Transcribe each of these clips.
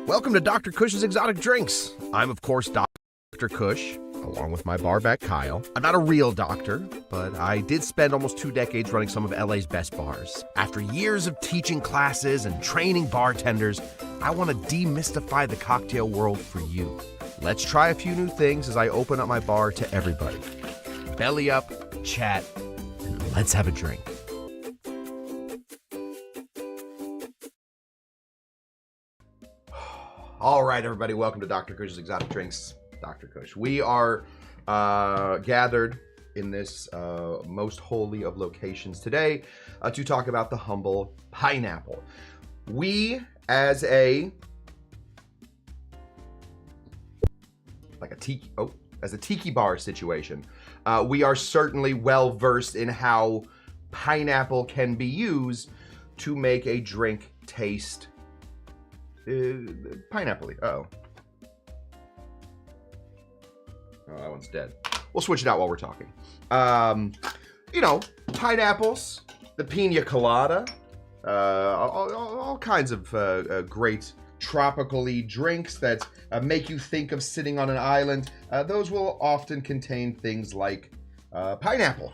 Welcome to Dr. Cush's Exotic Drinks. I'm, of course, Dr. Cush, along with my barback Kyle. I'm not a real doctor, but I did spend almost 2 decades running some of LA's best bars. After years of teaching classes and training bartenders, I want to demystify the cocktail world for you. Let's try a few new things as I open up my bar to everybody. Belly up, chat, and let's have a drink. All right, everybody, welcome to Dr. Cush's Exotic Drinks. Dr. Cush. We are gathered in this most holy of locations today to talk about the humble pineapple. We, as a tiki bar situation, we are certainly well versed in how pineapple can be used to make a drink taste pineapple-y. Oh, that one's dead. We'll switch it out while we're talking. Pineapples, the pina colada, all kinds of great tropical-y drinks that make you think of sitting on an island. Those will often contain things like pineapple.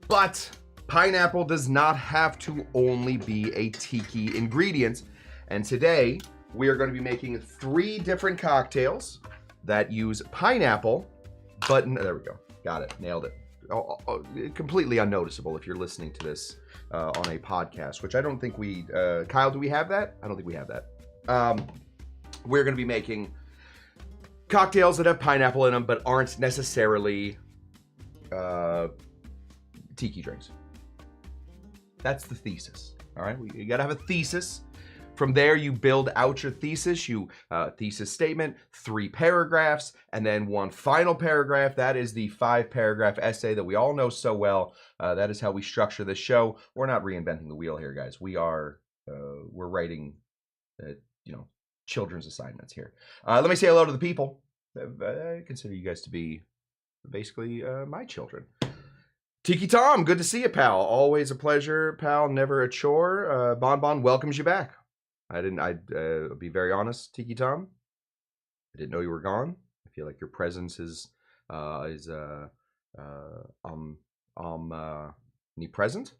But pineapple does not have to only be a tiki ingredient. And today, we are going to be making 3 different cocktails that use pineapple, but there we go. Got it. Nailed it. Completely unnoticeable if you're listening to this on a podcast, which I don't think we... Kyle, do we have that? I don't think we have that. We're going to be making cocktails that have pineapple in them, but aren't necessarily tiki drinks. That's the thesis. All right? You got to have a thesis. From there, you build out your thesis, thesis statement, 3 paragraphs, and then 1 final paragraph. That is the 5-paragraph essay that we all know so well. That is how we structure this show. We're not reinventing the wheel here, guys. We're writing, children's assignments here. Let me say hello to the people. I consider you guys to be basically my children. Tiki Tom, good to see you, pal. Always a pleasure, pal. Never a chore. Bon welcomes you back. I'd be very honest, Tiki Tom. I didn't know you were gone. I feel like your presence is omnipresent.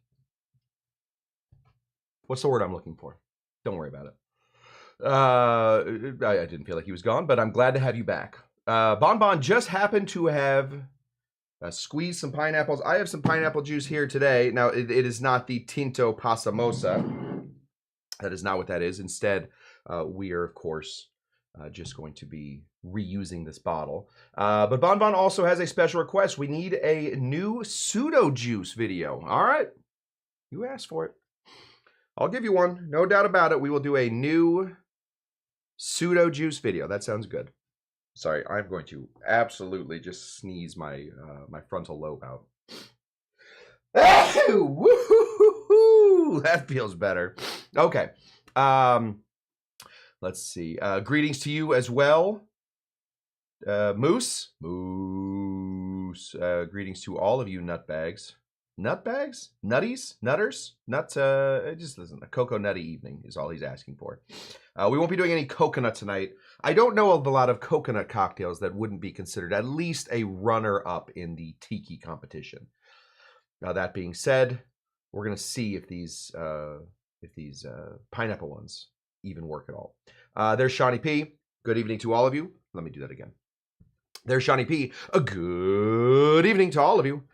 What's the word I'm looking for? Don't worry about it. I didn't feel like he was gone, but I'm glad to have you back. Bon just happened to have squeezed some pineapples. I have some pineapple juice here today. Now, it is not the Tinto Pasamosa. That is not what that is. Instead, we are, of course, just going to be reusing this bottle. But Bon also has a special request. We need a new pseudo juice video. All right. You asked for it. I'll give you one. No doubt about it. We will do a new pseudo juice video. That sounds good. Sorry, I'm going to absolutely just sneeze my my frontal lobe out. Woo-hoo-hoo-hoo! That feels better. Okay. Let's see. Greetings to you as well. Moose. Greetings to all of you nutbags. Nutbags? Nutties? Nutters? Just listen, a cocoa nutty evening is all he's asking for. We won't be doing any coconut tonight. I don't know of a lot of coconut cocktails that wouldn't be considered at least a runner-up in the tiki competition. Now, that being said, we're going to see if these pineapple ones even work at all. There's Shawnee P. Good evening to all of you. Let me do that again. There's Shawnee P. A good evening to all of you.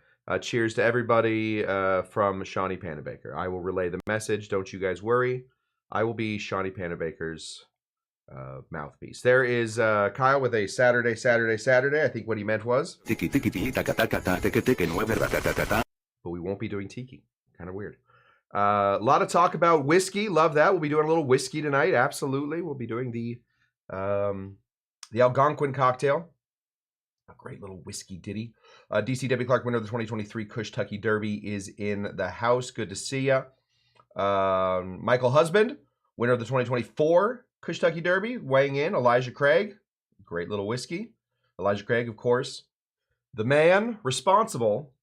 Cheers to everybody from Shawnee Panabaker. I will relay the message. Don't you guys worry. I will be Shawnee Panabaker's mouthpiece. There is Kyle with a Saturday. I think what he meant was... But we won't be doing tiki. Kind of weird. A lot of talk about whiskey. Love that. We'll be doing a little whiskey tonight. Absolutely. We'll be doing the Algonquin cocktail. A great little whiskey ditty. DC Debbie Clark, winner of the 2023 Cush Tucky Derby, is in the house. Good to see ya. Michael Husband, winner of the 2024 Cush Tucky Derby, weighing in. Elijah Craig, great little whiskey. Elijah Craig, of course, the man responsible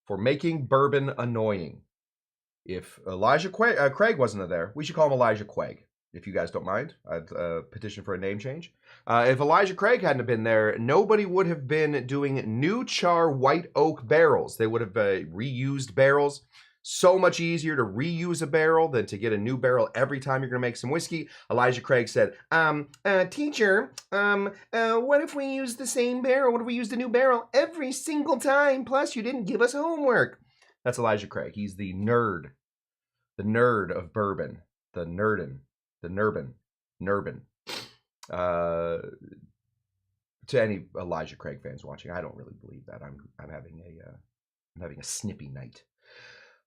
for making bourbon annoying. If Elijah Craig wasn't there, we should call him Elijah Quag. if you guys don't mind. I'd petition for a name change. If Elijah Craig hadn't been there, nobody would have been doing new char white oak barrels. They would have reused barrels. So much easier to reuse a barrel than to get a new barrel every time you're going to make some whiskey. Elijah Craig said, teacher, what if we use the same barrel? What if we use the new barrel every single time? Plus, you didn't give us homework. That's Elijah Craig. He's the nerd of bourbon, the Nurbin. To any Elijah Craig fans watching, I don't really believe that. I'm having a snippy night.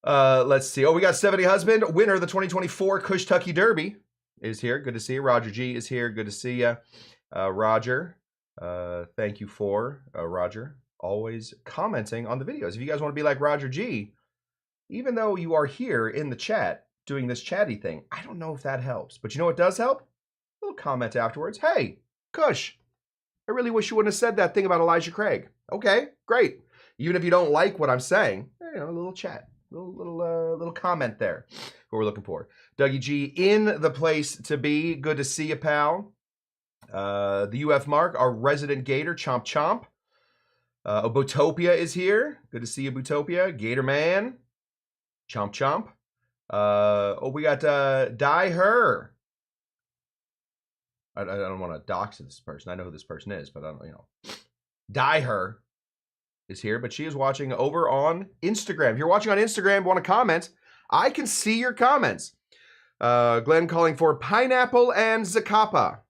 Let's see. Oh, we got 70 Husband, winner of the 2024 Cush Tucky Derby is here. Good to see you. Roger G is here. Good to see you. Roger, thank you for, Roger, always commenting on the videos. If you guys want to be like Roger G, even though you are here in the chat doing this chatty thing, I don't know if that helps. But you know what does help? A little comment afterwards. Hey, Cush, I really wish you wouldn't have said that thing about Elijah Craig. Okay, great. Even if you don't like what I'm saying, a little chat. Little comment there. What we're looking for. Dougie G in the place to be. Good to see you, pal. The UF Mark, our resident Gator, Chomp Chomp. Butopia is here. Good to see you, Butopia. Gator Man, Chomp Chomp. We got Die Her. I don't want to dox this person. I know who this person is, but I don't, Die Her is here, but she is watching over on Instagram. If you're watching on Instagram, want to comment, I can see your comments. Glenn calling for pineapple and Zacapa.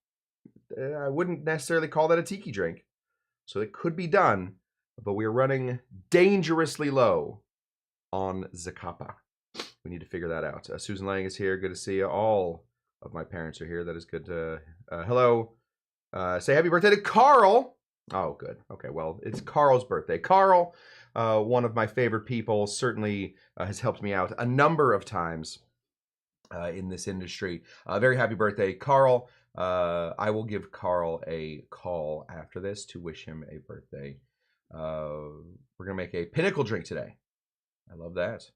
I wouldn't necessarily call that a tiki drink, so it could be done, but we're running dangerously low on Zacapa. We need to figure that out. Susan Lang is here. Good to see you. All of my parents are here. That is good. Hello. Say happy birthday to Carl. Oh, good. Okay, well, it's Carl's birthday. Carl, one of my favorite people, certainly has helped me out a number of times in this industry. Very happy birthday, Carl. I will give Carl a call after this to wish him a birthday. We're going to make a pinnacle drink today. I love that.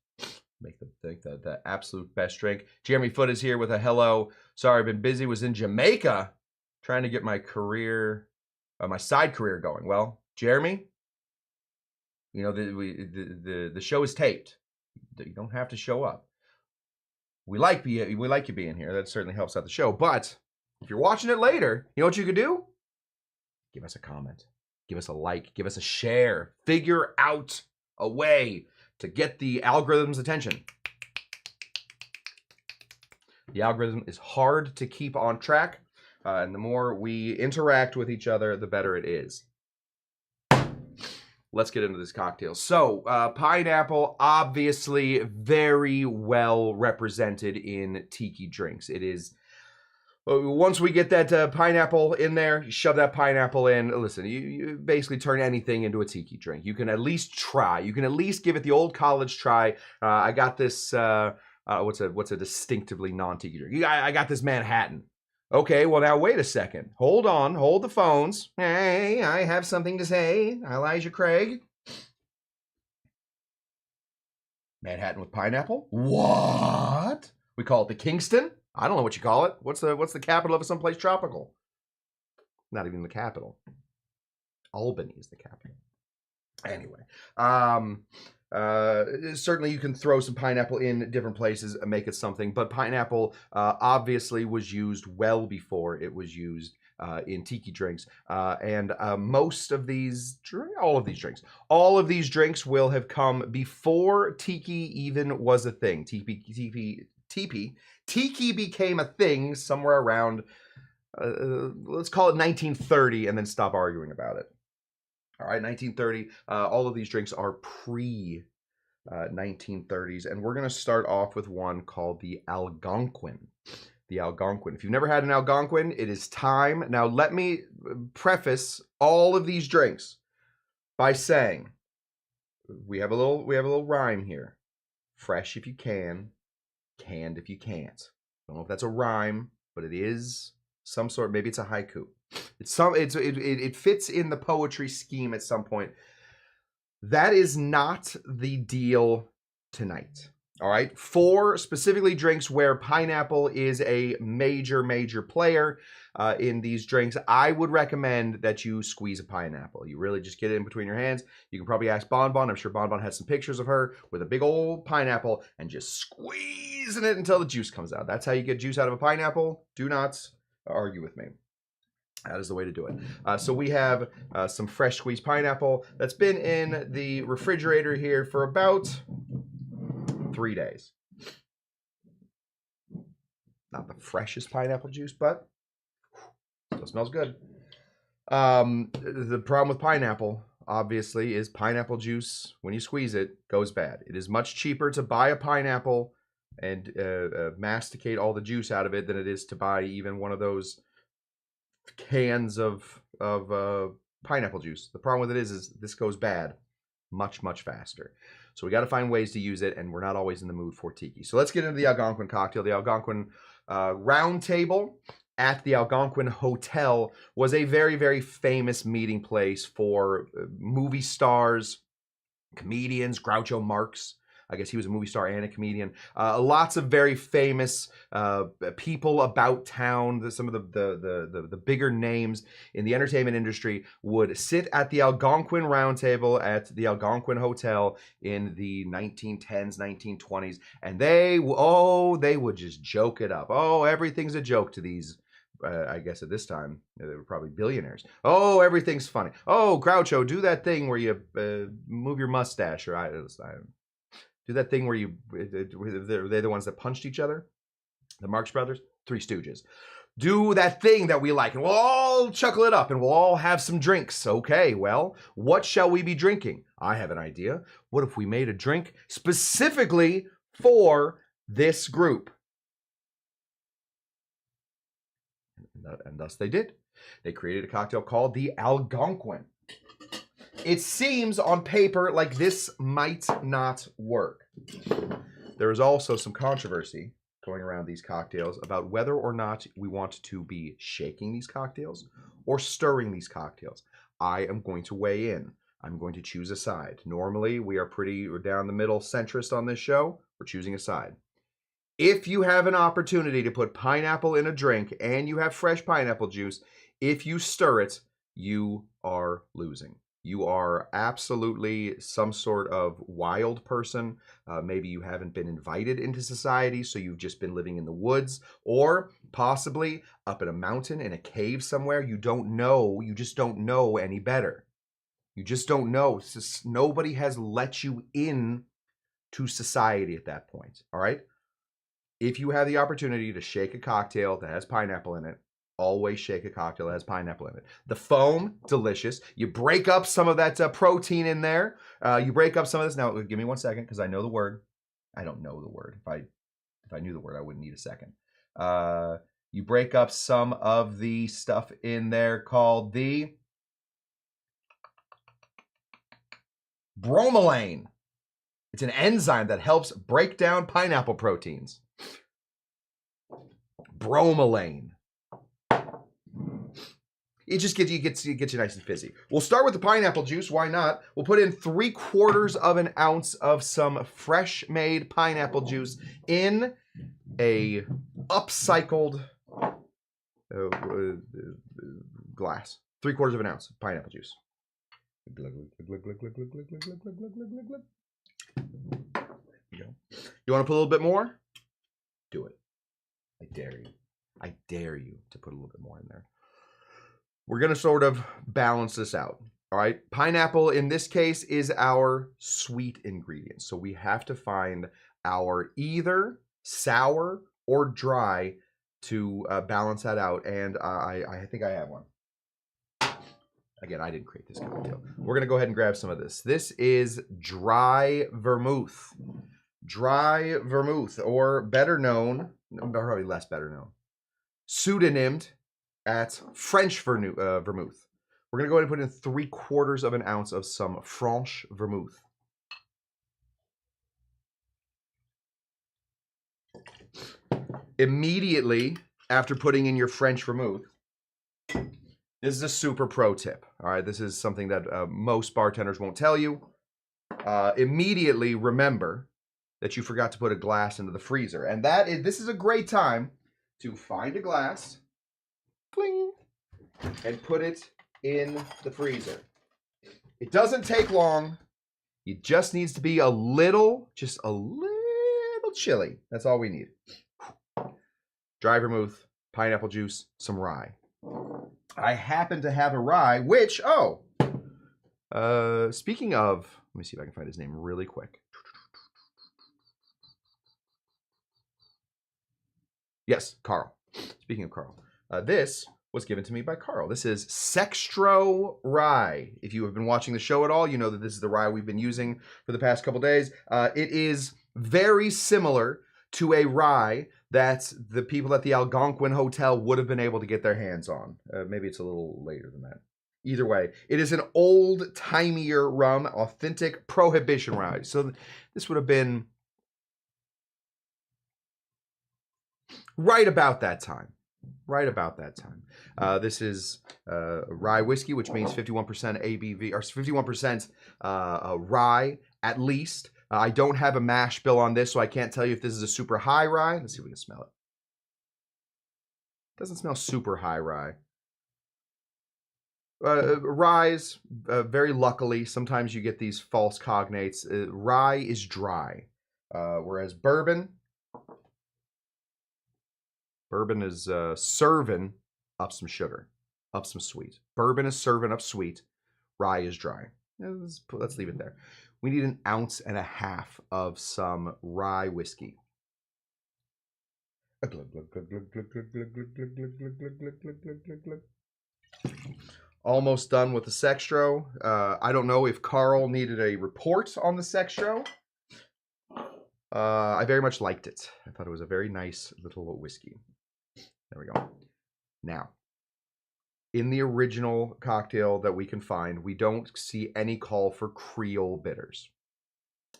Make the absolute best drink. Jeremy Foote is here with a hello. Sorry, I've been busy. Was in Jamaica trying to get my career... my side career going. Well, Jeremy, the show is taped. You don't have to show up. We like you being here. That certainly helps out the show. But if you're watching it later, you know what you could do? Give us a comment. Give us a like. Give us a share. Figure out a way to get the algorithm's attention. The algorithm is hard to keep on track. And the more we interact with each other, the better it is. Let's get into this cocktail. So, pineapple, obviously very well represented in tiki drinks. It is, once we get that pineapple in there, you shove that pineapple in. Listen, you basically turn anything into a tiki drink. You can at least try. You can at least give it the old college try. I got this, what's a distinctively non-tiki drink? I got this Manhattan. Okay, well now wait a second. Hold on, hold the phones. Hey, I have something to say. Elijah Craig. Manhattan with pineapple? What? We call it the Kingston? I don't know what you call it. What's the capital of someplace tropical? Not even the capital. Albany is the capital. Anyway, certainly you can throw some pineapple in different places and make it something, but pineapple obviously was used well before it was used in tiki drinks. And most of these, all of these drinks will have come before tiki even was a thing. Tiki became a thing somewhere around, let's call it 1930, and then stop arguing about it. All right, 1930. All of these drinks are pre-1930s, and we're going to start off with one called the Algonquin. The Algonquin. If you've never had an Algonquin, it is time. Now, let me preface all of these drinks by saying we have a little rhyme here. Fresh if you can, canned if you can't. I don't know if that's a rhyme, but it is some sort. Maybe it's a haiku. It fits in the poetry scheme at some point. That is not the deal tonight. All right, for specifically drinks where pineapple is a major player in these drinks, I would recommend that you squeeze a pineapple. You really just get it in between your hands. You can probably ask Bonbon. I'm sure Bonbon has some pictures of her with a big old pineapple and just squeezing it until the juice comes out. That's how you get juice out of a pineapple. Do not argue with me. That is the way to do it. So we have some fresh squeezed pineapple that's been in the refrigerator here for about 3 days. Not the freshest pineapple juice, but still smells good. The problem with pineapple, obviously, is pineapple juice, when you squeeze it, goes bad. It is much cheaper to buy a pineapple and masticate all the juice out of it than it is to buy even one of those cans of pineapple juice. The problem with it is this goes bad much faster. So we got to find ways to use it, and we're not always in the mood for tiki. So let's get into the Algonquin cocktail. The Algonquin Round Table at the Algonquin Hotel was a very famous meeting place for movie stars, comedians. Groucho Marx, I guess he was a movie star and a comedian. Lots of very famous people about town. Some of the bigger names in the entertainment industry would sit at the Algonquin Round Table at the Algonquin Hotel in the 1910s, 1920s, and they would just joke it up. Oh, everything's a joke to these. I guess at this time, they were probably billionaires. Oh, everything's funny. Oh, Groucho, do that thing where you move your mustache, or I do that thing where they're the ones that punched each other. The Marx Brothers, Three Stooges. Do that thing that we like, and we'll all chuckle it up, and we'll all have some drinks. Okay, well, what shall we be drinking? I have an idea. What if we made a drink specifically for this group? And thus they did. They created a cocktail called the Algonquin. It seems on paper like this might not work. There is also some controversy going around these cocktails about whether or not we want to be shaking these cocktails or stirring these cocktails. I am going to weigh in. I'm going to choose a side. Normally, we're down the middle centrist on this show. We're choosing a side. If you have an opportunity to put pineapple in a drink and you have fresh pineapple juice, if you stir it, you are losing. You are absolutely some sort of wild person. Maybe you haven't been invited into society, so you've just been living in the woods, or possibly up in a mountain, in a cave somewhere. You don't know. You just don't know any better. You just don't know. Nobody has let you in to society at that point, all right? If you have the opportunity to shake a cocktail that has pineapple in it, always shake a cocktail that has pineapple in it. The foam, delicious. You break up some of that protein in there. You break up some of this. Now, give me 1 second because I know the word. I don't know the word. If I knew the word, I wouldn't need a second. You break up some of the stuff in there called the bromelain. It's an enzyme that helps break down pineapple proteins. Bromelain. It just gets you nice and fizzy. We'll start with the pineapple juice. Why not? We'll put in 3/4 of an ounce of some fresh made pineapple juice in a upcycled glass. 3/4 of an ounce of pineapple juice. You want to put a little bit more? Do it. I dare you. I dare you to put a little bit more in there. We're going to sort of balance this out. All right. Pineapple in this case is our sweet ingredient. So we have to find our either sour or dry to balance that out. And I think I have one. Again, I didn't create this cocktail. We're going to go ahead and grab some of this. This is dry vermouth. Dry vermouth, or better known, probably less better known, pseudonymed at French vermouth. We're going to go ahead and put in 3/4 of an ounce of some French vermouth. Immediately after putting in your French vermouth, this is a super pro tip. All right, this is something that most bartenders won't tell you. Immediately remember that you forgot to put a glass into the freezer. And this is a great time to find a glass, cling, and put it in the freezer. It doesn't take long. It just needs to be just a little chilly. That's all we need. Dry vermouth, pineapple juice, some rye. I happen to have a rye, which, speaking of, let me see if I can find his name really quick. Yes, Carl. Speaking of Carl, this was given to me by Carl. This is Sextro Rye. If you have been watching the show at all, you know that this is the rye we've been using for the past couple days. It is very similar to a rye that the people at the Algonquin Hotel would have been able to get their hands on. Maybe it's a little later than that. Either way, it is an old-timier rum, authentic Prohibition rye. So this would have been right about that time. Right about that time. This is rye whiskey, which means 51% ABV, or 51% rye at least. I don't have a mash bill on this, so I can't tell you if this is a super high rye. Let's see if we can smell it. Doesn't smell super high rye. Ryes, very luckily, sometimes you get these false cognates. Rye is dry, whereas bourbon is serving up some sugar, up some sweet. Bourbon is serving up sweet. Rye is dry. Let's leave it there. We need 1.5 ounces of some rye whiskey. Almost done with the Sextro. I don't know if Carl needed a report on the Sextro. I very much liked it. I thought it was a very nice little whiskey. There we go. Now, in the original cocktail that we can find, we don't see any call for Creole bitters.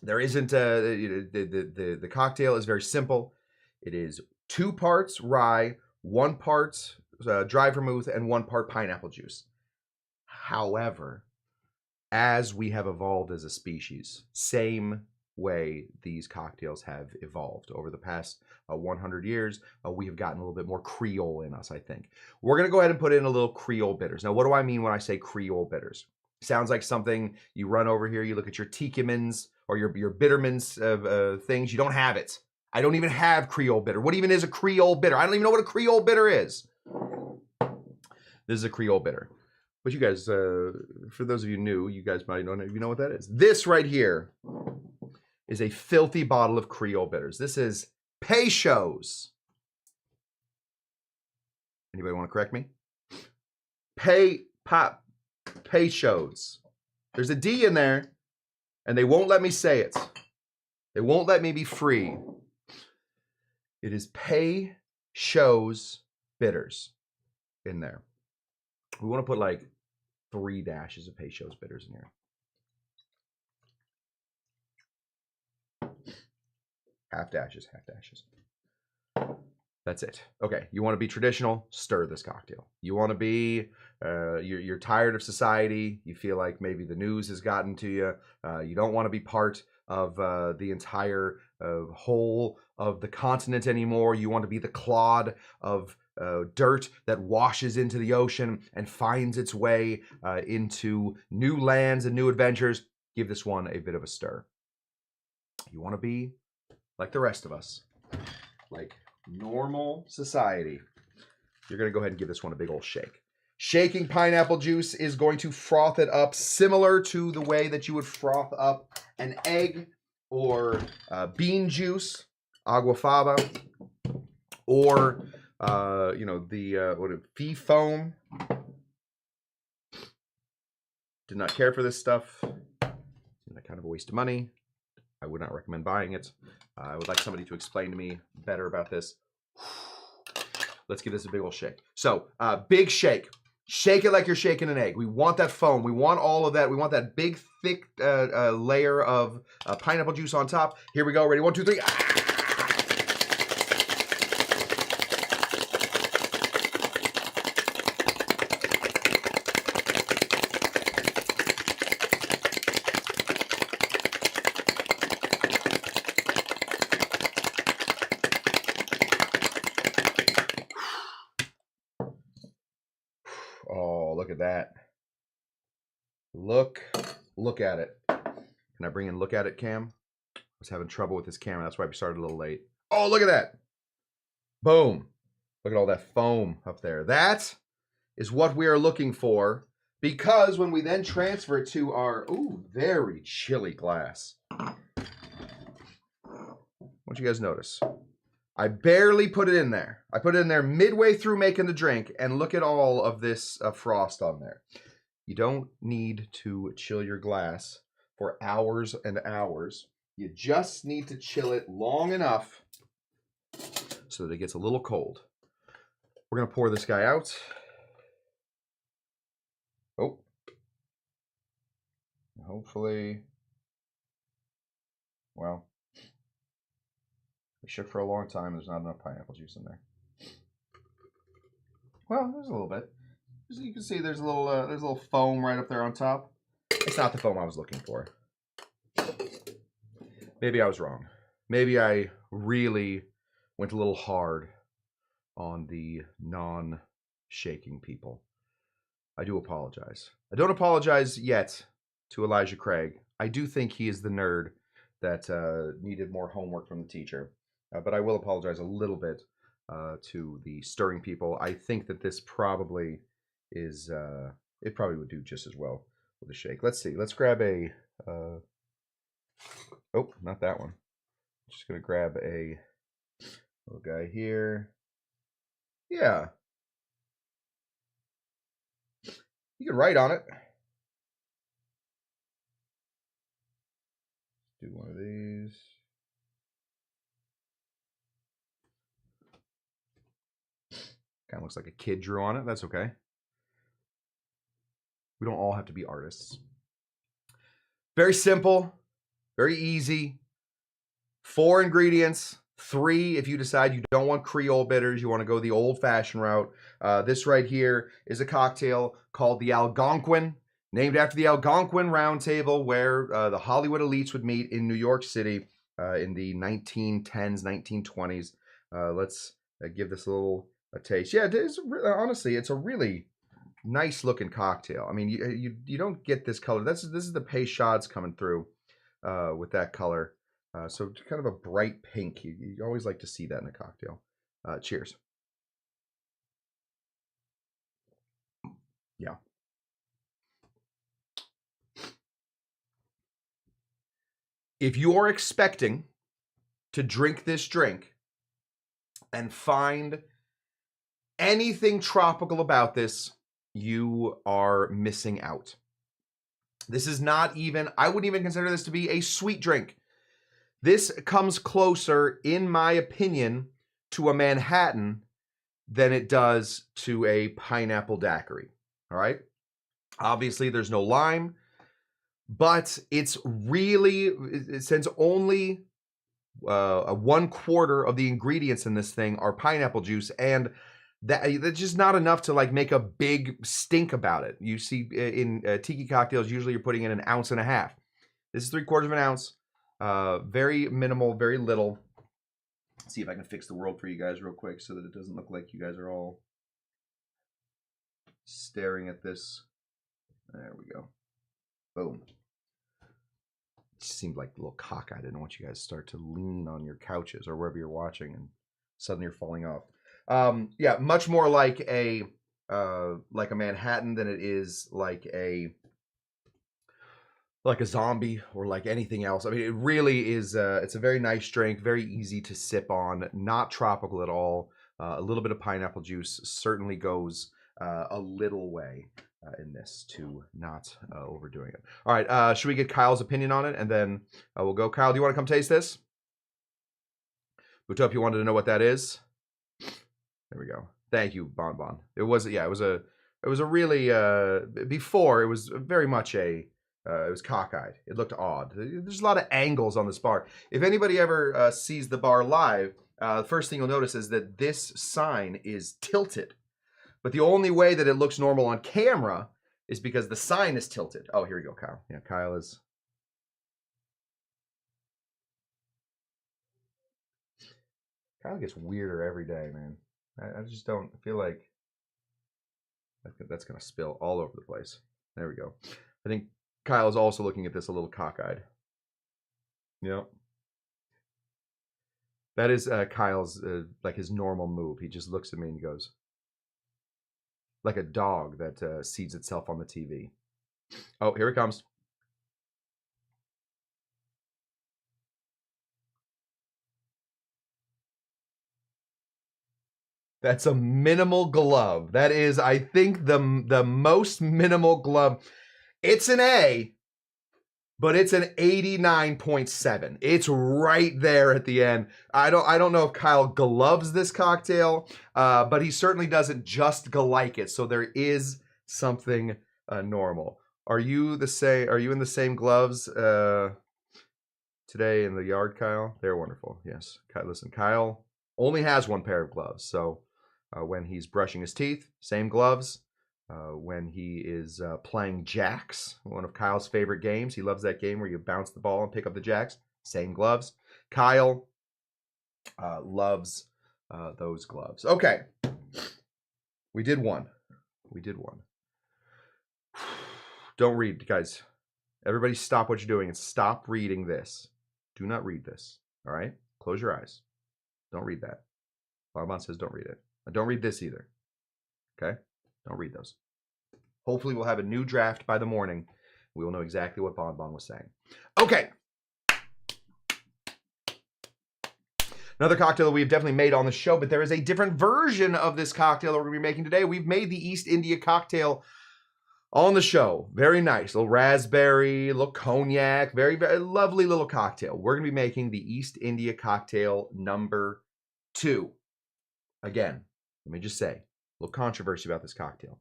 There isn't the cocktail is very simple. It is 2 parts rye, 1 part dry vermouth, and 1 part pineapple juice. However, as we have evolved as a species, same way these cocktails have evolved over the past 100 years, we have gotten a little bit more Creole in us, I think. We're going to go ahead and put in a little Creole bitters. Now, what do I mean when I say Creole bitters? Sounds like something you run over here, you look at your Tikimans or your Bittermans things. You don't have it. I don't even have Creole bitter. What even is a Creole bitter? I don't even know what a Creole bitter is. This is a Creole bitter. But you guys, for those of you new, you guys might know what that is. This right here is a filthy bottle of Creole bitters. This is Peychaud's. Anybody want to correct me? Peychaud's. There's a D in there, and they won't let me say it. They won't let me be free. It is Peychaud's bitters in there. We want to put like 3 dashes of Peychaud's bitters in here. Half dashes, half dashes. That's it. Okay, you want to be traditional? Stir this cocktail. You want to be, you're tired of society. You feel like maybe the news has gotten to you. You don't want to be part of the entire whole of the continent anymore. You want to be the clod of dirt that washes into the ocean and finds its way into new lands and new adventures. Give this one a bit of a stir. You want to be like the rest of us, like normal society. You're going to go ahead and give this one a big old shake. Shaking pineapple juice is going to froth it up similar to the way that you would froth up an egg or bean juice, agua fava, or fee foam. Did not care for this stuff. Seemed like kind of a waste of money. I would not recommend buying it. I would like somebody to explain to me better about this. Let's give this a big old shake. So, big shake. Shake it like you're shaking an egg. We want that foam. We want all of that. We want that big, thick layer of pineapple juice on top. Here we go. Ready? 1, 2, 3. at that. Look at it. Can I bring in look at it cam? I was having trouble with this camera. That's why we started a little late. Oh, look at that. Boom. Look at all that foam up there. That is what we are looking for, because when we then transfer it to our, very chilly glass. What you guys notice? I barely put it in there. I put it in there midway through making the drink, and look at all of this frost on there. You don't need to chill your glass for hours and hours. You just need to chill it long enough so that it gets a little cold. We're going to pour this guy out. Oh. Hopefully, well, we shook for a long time. There's not enough pineapple juice in there. Well, there's a little bit. As you can see, there's a little foam right up there on top. It's not the foam I was looking for. Maybe I was wrong. Maybe I really went a little hard on the non-shaking people. I do apologize. I don't apologize yet to Elijah Craig. I do think he is the nerd that needed more homework from the teacher. But I will apologize a little bit to the stirring people. I think that this probably is, it probably would do just as well with a shake. Let's see. Let's grab a, oh, not that one. I'm just going to grab a little guy here. Yeah. You can write on it. Do one of these. Kind of looks like a kid drew on it. That's okay. We don't all have to be artists. Very simple, very easy. 4 ingredients. 3 if you decide you don't want Creole bitters, you want to go the old-fashioned route. This right here is a cocktail called the Algonquin, named after the Algonquin Round Table, where the Hollywood elites would meet in New York City in the 1910s, 1920s. Let's give this a little taste. Yeah, it is, honestly, it's a really nice looking cocktail. I mean, you don't get this color. This is the Peychaud's coming through with that color. So kind of a bright pink. You always like to see that in a cocktail. Cheers. Yeah. If you are expecting to drink this drink and find anything tropical about this, you are missing out. This is not even, I wouldn't even consider this to be a sweet drink. This comes closer, in my opinion, to a Manhattan than it does to a pineapple daiquiri. All right? Obviously, there's no lime, but it's really, since only 1/4 of the ingredients in this thing are pineapple juice, and that's just not enough to like make a big stink about it. You see in tiki cocktails, usually you're putting in 1.5 ounces. This is 3/4 of an ounce. Very minimal, very little. Let's see if I can fix the world for you guys real quick so that it doesn't look like you guys are all staring at this. There we go. Boom. It seemed like a little cockeyed. I didn't want you guys to start to lean on your couches or wherever you're watching and suddenly you're falling off. Yeah, much more like a Manhattan than it is like a zombie or like anything else. I mean, it really is, it's a very nice drink, very easy to sip on, not tropical at all. A little bit of pineapple juice certainly goes a little way in this to not overdoing it. All right, should we get Kyle's opinion on it? And then we'll go. Kyle, do you want to come taste this? Bootop, you wanted to know what that is? There we go. Thank you, Bon Bon. It was, yeah, it was a really, before, it was very much a, it was cockeyed. It looked odd. There's a lot of angles on this bar. If anybody ever sees the bar live, the first thing you'll notice is that this sign is tilted. But the only way that it looks normal on camera is because the sign is tilted. Oh, here we go, Kyle. Yeah, Kyle is... Kyle gets weirder every day, man. I just don't feel like... That's going to spill all over the place. There we go. I think Kyle is also looking at this a little cockeyed. Yep. That is Kyle's, like his normal move. He just looks at me and goes, like a dog that sees itself on the TV. Oh, here it comes. That's a minimal glove. That is, I think, the most minimal glove. It's an A, but it's an 89.7. It's right there at the end. I don't know if Kyle gloves this cocktail, but he certainly doesn't just like it. So there is something normal. Are you in the same gloves today in the yard, Kyle? They're wonderful. Yes. Listen, Kyle only has one pair of gloves. So when he's brushing his teeth, same gloves. When he is playing jacks, one of Kyle's favorite games. He loves that game where you bounce the ball and pick up the jacks. Same gloves. Kyle loves those gloves. Okay. We did one. Don't read, guys. Everybody stop what you're doing and stop reading this. Do not read this. All right? Close your eyes. Don't read that. Bonbon says don't read it. Don't read this either. Okay? Don't read those. Hopefully we'll have a new draft by the morning. We will know exactly what Bonbon was saying. Okay. Another cocktail that we've definitely made on the show, but there is a different version of this cocktail that we're going to be making today. We've made the East India cocktail on the show. Very nice. A little raspberry, a little cognac. Very, very lovely little cocktail. We're going to be making the East India cocktail number 2. Again, let me just say, a little controversy about this cocktail.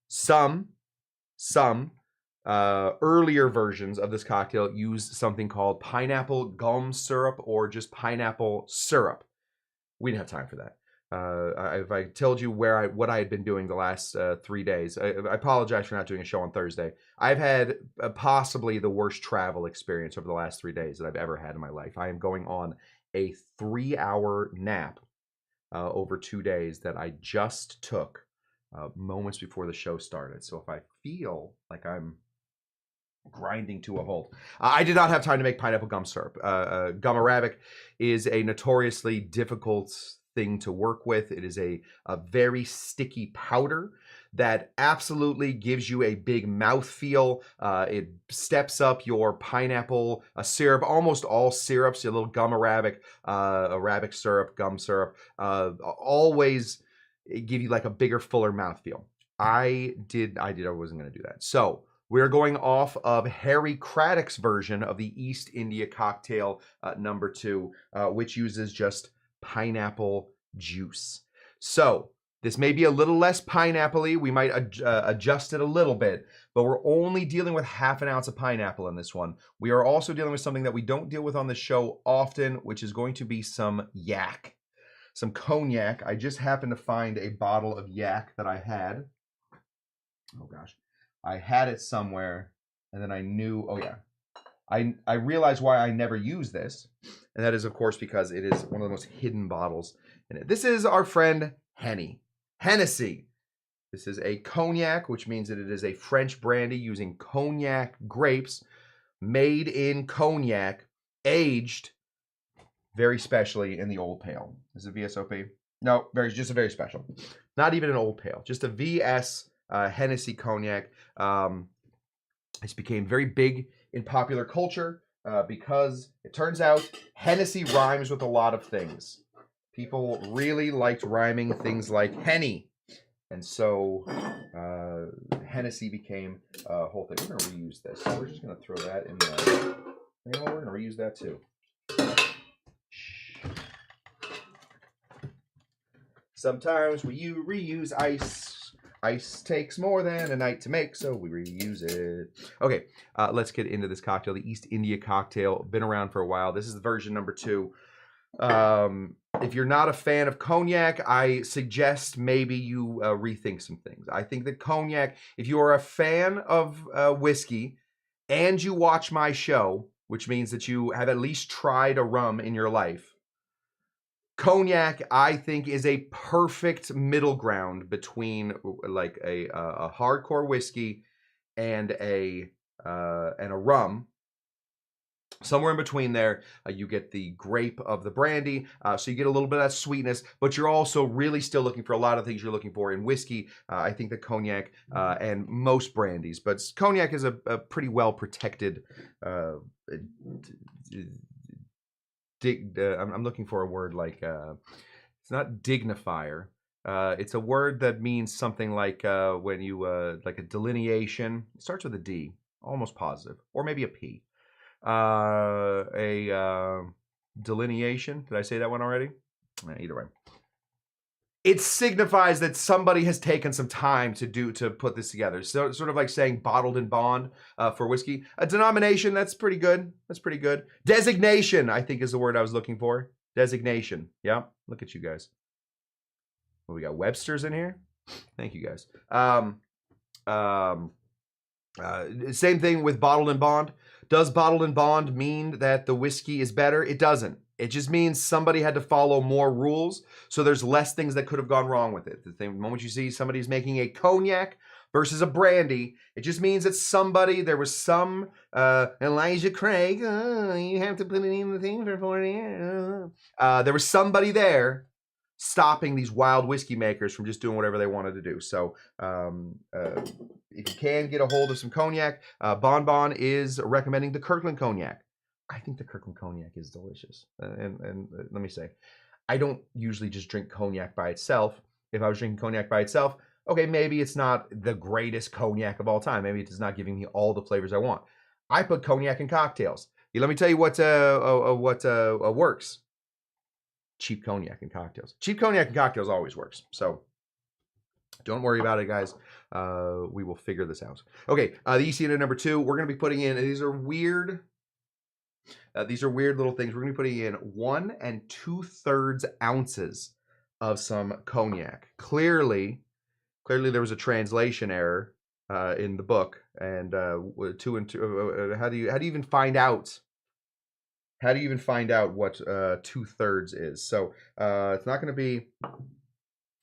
Some earlier versions of this cocktail use something called pineapple gum syrup or just pineapple syrup. We didn't have time for that. If I told you what I had been doing the last 3 days, I apologize for not doing a show on Thursday. I've had possibly the worst travel experience over the last 3 days that I've ever had in my life. I am going on a 3-hour nap over 2 days that I just took moments before the show started. So if I feel like I'm grinding to a halt, I did not have time to make pineapple gum syrup. Gum arabic is a notoriously difficult thing to work with. It is a very sticky powder that absolutely gives you a big mouthfeel. It steps up your pineapple syrup, almost all syrups, a little gum arabic, arabic syrup, gum syrup, always give you like a bigger, fuller mouthfeel. I wasn't going to do that. So we're going off of Harry Craddock's version of the East India cocktail number 2, which uses just pineapple juice. So this may be a little less pineapple-y. We might adjust it a little bit, but we're only dealing with half an ounce of pineapple in this one. We are also dealing with something that we don't deal with on the show often, which is going to be some yak, some cognac. I just happened to find a bottle of yak that I had. Oh gosh, I had it somewhere, and then I knew, oh yeah, I realized why I never use this, and that is, of course, because it is one of the most hidden bottles in it. This is our friend Hennessy. This is a cognac, which means that it is a French brandy using cognac grapes, made in cognac, aged very specially in the Old Pale. Is it VSOP? No, just a very special. Not even an Old Pale, just a VS Hennessy cognac. This became very big in popular culture because it turns out Hennessy rhymes with a lot of things. People really liked rhyming things like Henny. And so Hennessy became a whole thing. We're going to reuse this. So we're just going to throw that in there. You know what? We're going to reuse that too. Sometimes we reuse ice. Ice takes more than a night to make, so we reuse it. Okay, let's get into this cocktail. The East India cocktail, been around for a while. This is the version number 2. If you're not a fan of cognac, I suggest maybe you rethink some things. I think that cognac, if you are a fan of whiskey and you watch my show, which means that you have at least tried a rum in your life, Cognac, I think, is a perfect middle ground between like a hardcore whiskey and a rum. Somewhere in between there, you get the grape of the brandy, so you get a little bit of that sweetness, but you're also really still looking for a lot of things you're looking for in whiskey. I think the cognac and most brandies, but cognac is a pretty well protected. I'm looking for a word like it's not dignifier. It's a word that means something like when you like a delineation. It starts with a D, almost positive, or maybe a P. Delineation. Did I say that one already? Either way. It signifies that somebody has taken some time to put this together. So sort of like saying bottled in bond for whiskey. A denomination, that's pretty good. That's pretty good. Designation, I think is the word I was looking for. Designation. Yeah, look at you guys. Well, we got Webster's in here. Thank you guys. Same thing with bottled in bond. Does bottled in bond mean that the whiskey is better? It doesn't. It just means somebody had to follow more rules, so there's less things that could have gone wrong with it. The moment you see somebody's making a cognac versus a brandy, it just means that there was some Elijah Craig, you have to put it in the thing for 4 years. There was somebody there stopping these wild whiskey makers from just doing whatever they wanted to do. So if you can get a hold of some cognac, Bon Bon is recommending the Kirkland cognac. I think the Kirkland cognac is delicious. And let me say, I don't usually just drink cognac by itself. If I was drinking cognac by itself, okay, maybe it's not the greatest cognac of all time. Maybe it's not giving me all the flavors I want. I put cognac in cocktails. Let me tell you what works. Cheap cognac in cocktails. Cheap cognac in cocktails always works. So don't worry about it, guys. We will figure this out. Okay, the ECN number 2, we're going to be putting in, these are weird little things. We're going to be putting in 1 2/3 ounces of some cognac. Clearly there was a translation error in the book, and 2 and 2. How do you even find out? How do you even find out what 2/3 is? So it's not going to be.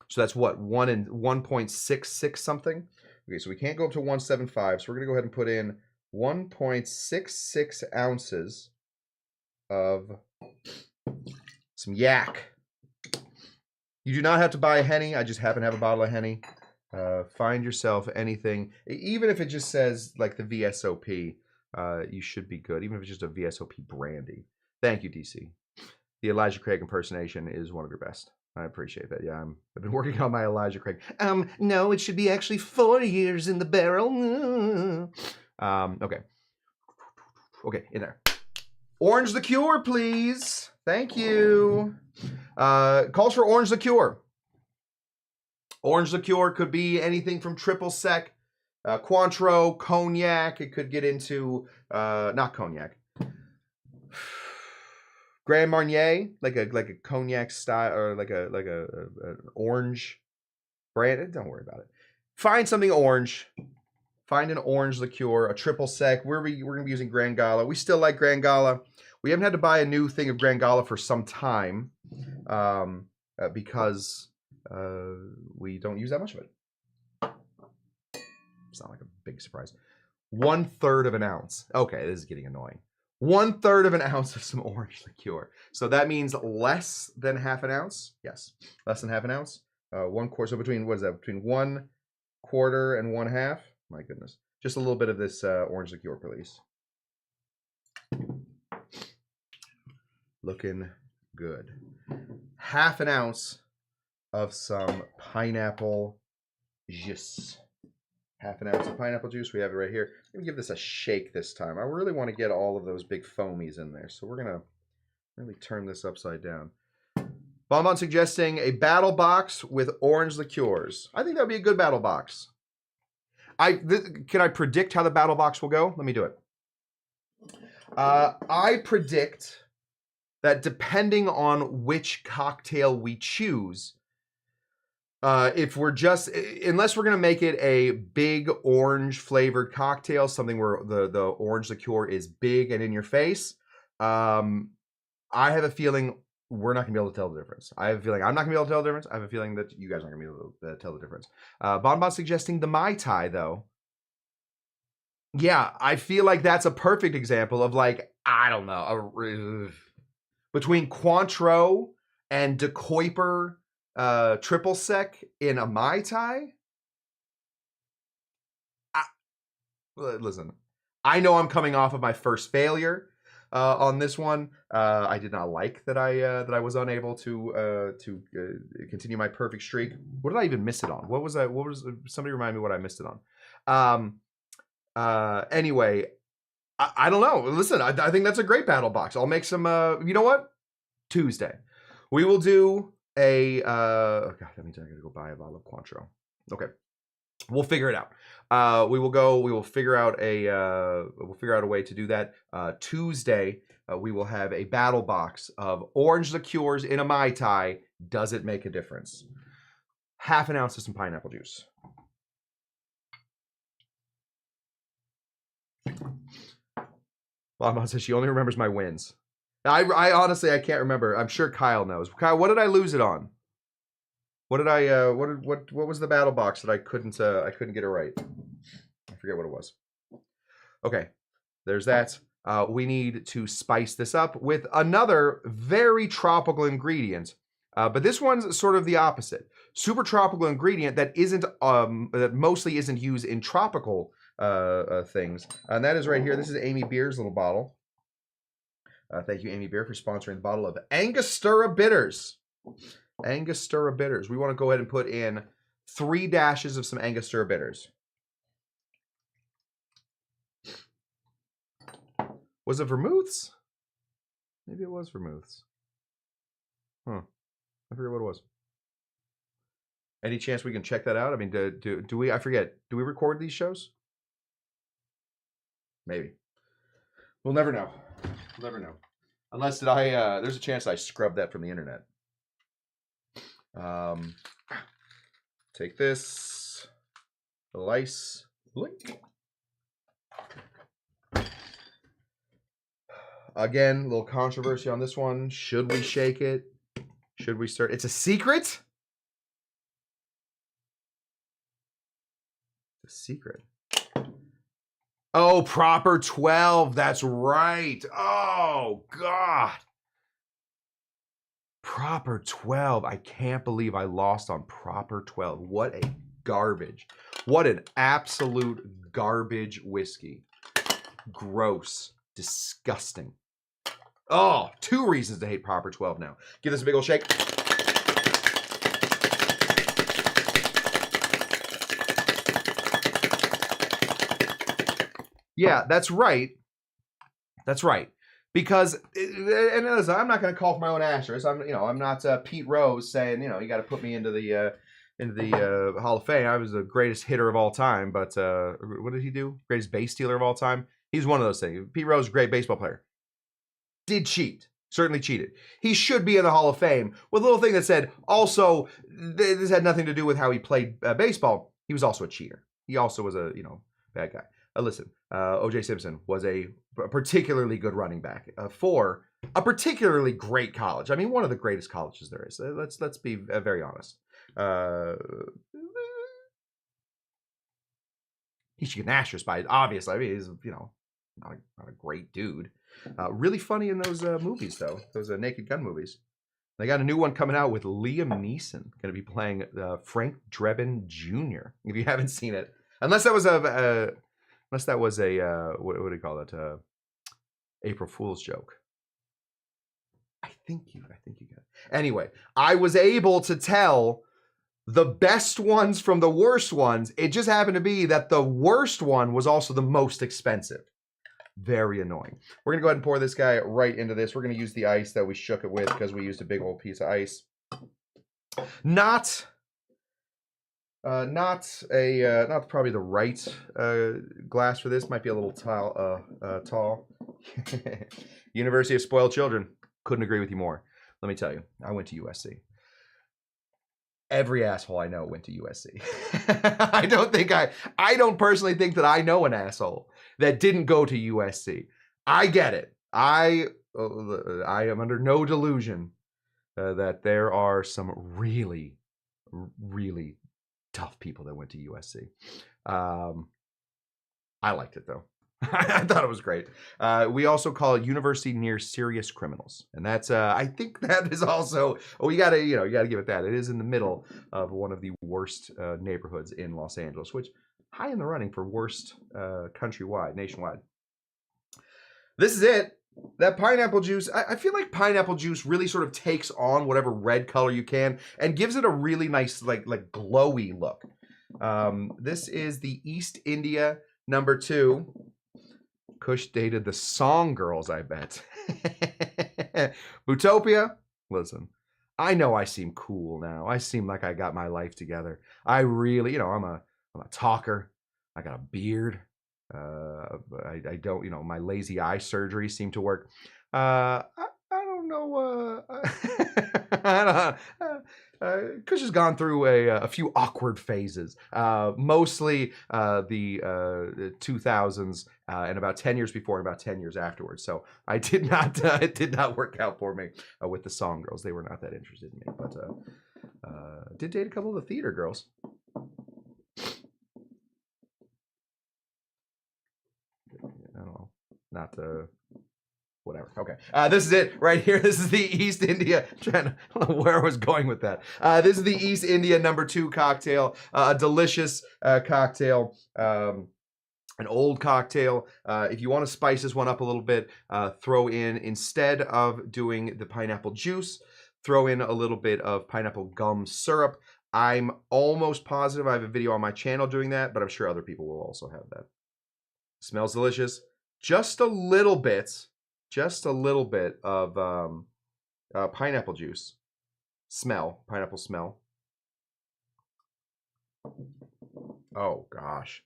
So that's what 1 and 1.66 something. Okay, so we can't go up to 1.75. So we're going to go ahead and put in 1.66 ounces of some yak. You do not have to buy a Henny. I just happen to have a bottle of Henny. Find yourself anything, even if it just says like the VSOP. You should be good, even if it's just a VSOP brandy. Thank you, DC. The Elijah Craig impersonation is one of your best. I appreciate that. Yeah, I've been working on my Elijah Craig. No, it should be actually 4 years in the barrel. Okay. Okay, in there. Orange liqueur, please. Thank you. Calls for orange liqueur. Orange liqueur could be anything from triple sec, Cointreau, cognac. It could get into not cognac, Grand Marnier, like a cognac style, or like an orange brand. Don't worry about it. Find something orange. Find an orange liqueur, a triple sec. We're gonna be using Grand Gala. We still like Grand Gala. We haven't had to buy a new thing of Grand Gala for some time, because we don't use that much of it. It's not like a big surprise. 1/3 of an ounce. Okay, this is getting annoying. 1/3 of an ounce of some orange liqueur. So that means less than half an ounce. Yes, less than half an ounce. 1/4. So between, what is that? Between 1/4 and 1/2. My goodness. Just a little bit of this orange liqueur, please. Looking good. Half an ounce of some pineapple juice. Half an ounce of pineapple juice. We have it right here. I'm going to give this a shake this time. I really want to get all of those big foamies in there. So we're going to really turn this upside down. Bon Bon suggesting a battle box with orange liqueurs. I think that would be a good battle box. Can I predict how the battle box will go? Let me do it. I predict that depending on which cocktail we choose, if we're just, unless we're going to make it a big orange flavored cocktail, something where the orange liqueur is big and in your face, I have a feeling we're not going to be able to tell the difference. I have a feeling I'm not going to be able to tell the difference. I have a feeling that you guys aren't going to be able to tell the difference. Bon suggesting the Mai Tai, though. Yeah, I feel like that's a perfect example of, like, I don't know, between Cointreau and De Kuiper triple sec in a Mai Tai. Listen, I know I'm coming off of my first failure on this one. I did not like that I was unable to continue my perfect streak. What did I even miss it on? What was somebody remind me what I missed it on? Anyway, I don't know. Listen, I think that's a great battle box. I'll make some. You know what? Tuesday, we will do a. Oh God, that means I gotta go buy a bottle of Cointreau. Okay, we'll figure it out. We will figure out a way to do that. Tuesday, we will have a battle box of orange liqueurs in a Mai Tai. Does it make a difference? Half an ounce of some pineapple juice. Mama says she only remembers my wins. I honestly, I can't remember. I'm sure Kyle knows. Kyle, what did I lose it on? What did I what was the battle box that I couldn't get it right? I forget what it was. Okay, there's that. We need to spice this up with another very tropical ingredient. But this one's sort of the opposite. Super tropical ingredient that isn't that mostly isn't used in tropical things. And that is right here. This is Amy Beer's little bottle. Thank you, Amy Beer, for sponsoring the bottle of Angostura Bitters. Angostura Bitters. We want to go ahead and put in 3 dashes of some Angostura Bitters. Was it vermouths? Maybe it was vermouths. Huh. I forget what it was. Any chance we can check that out? I mean, do we, I forget, do we record these shows? Maybe. We'll never know. We'll never know. Unless there's a chance I scrubbed that from the internet. Take this. A lice. Link. Again, a little controversy on this one. Should we shake it? Should we start? It's a secret? It's a secret. Oh, proper 12. That's right. Oh, God. Proper 12. I can't believe I lost on proper 12. What a garbage. What an absolute garbage whiskey. Gross. Disgusting. Oh, 2 reasons to hate proper 12 now. Give this a big old shake. Yeah, that's right. That's right. Because, and listen, I'm not going to call for my own asterisk. I'm not Pete Rose saying, you got to put me into the Hall of Fame. I was the greatest hitter of all time, but what did he do? Greatest base stealer of all time. He's one of those things. Pete Rose, great baseball player. Did cheat. Certainly cheated. He should be in the Hall of Fame with a little thing that said, also, this had nothing to do with how he played baseball. He was also a cheater. He also was a, bad guy. Listen, O.J. Simpson was a particularly good running back for a particularly great college. I mean, one of the greatest colleges there is. Let's be very honest. He should get an asterisk by it, obviously. I mean, he's, not a great dude. Really funny in those movies, though. Those Naked Gun movies. They got a new one coming out with Liam Neeson. Going to be playing Frank Drebin Jr. If you haven't seen it. Unless that was a what do you call it? April Fool's joke. I think you got it. Anyway, I was able to tell the best ones from the worst ones. It just happened to be that the worst one was also the most expensive. Very annoying. We're going to go ahead and pour this guy right into this. We're going to use the ice that we shook it with because we used a big old piece of ice. Not probably the right glass for this. Might be a little tall. University of Spoiled Children. Couldn't agree with you more. Let me tell you, I went to USC. Every asshole I know went to USC. I don't personally think that I know an asshole that didn't go to USC. I get it. I am under no delusion that there are some really, really tough people that went to USC. I liked it though. I thought it was great. We also call it University Near Serious Criminals, and that's I think that is also you gotta give it that. It is in the middle of one of the worst neighborhoods in Los Angeles, which high in the running for worst countrywide, nationwide. This is it. That pineapple juice, I feel like pineapple juice really sort of takes on whatever red color you can and gives it a really nice like glowy look. This is the East India #2. Cush dated the Song Girls, I bet. Bootopia, listen, I know I seem cool now. I seem like I got my life together. I really, I'm a talker. I got a beard. I don't, my lazy eye surgery seemed to work. I don't know. Kush has gone through a few awkward phases, mostly the 2000s and about 10 years before and about 10 years afterwards. So I did not, it did not work out for me with the Song Girls. They were not that interested in me, but did date a couple of the theater girls. I don't know, not the whatever. Okay, this is it right here. This is the East India. Trying to, I don't know where I was going with that. This is the East India #2 cocktail. A delicious cocktail. An old cocktail. If you want to spice this one up a little bit, throw in, instead of doing the pineapple juice, throw in a little bit of pineapple gum syrup. I'm almost positive I have a video on my channel doing that, but I'm sure other people will also have that. Smells delicious. Just a little bit of pineapple juice. Pineapple smell. Oh gosh.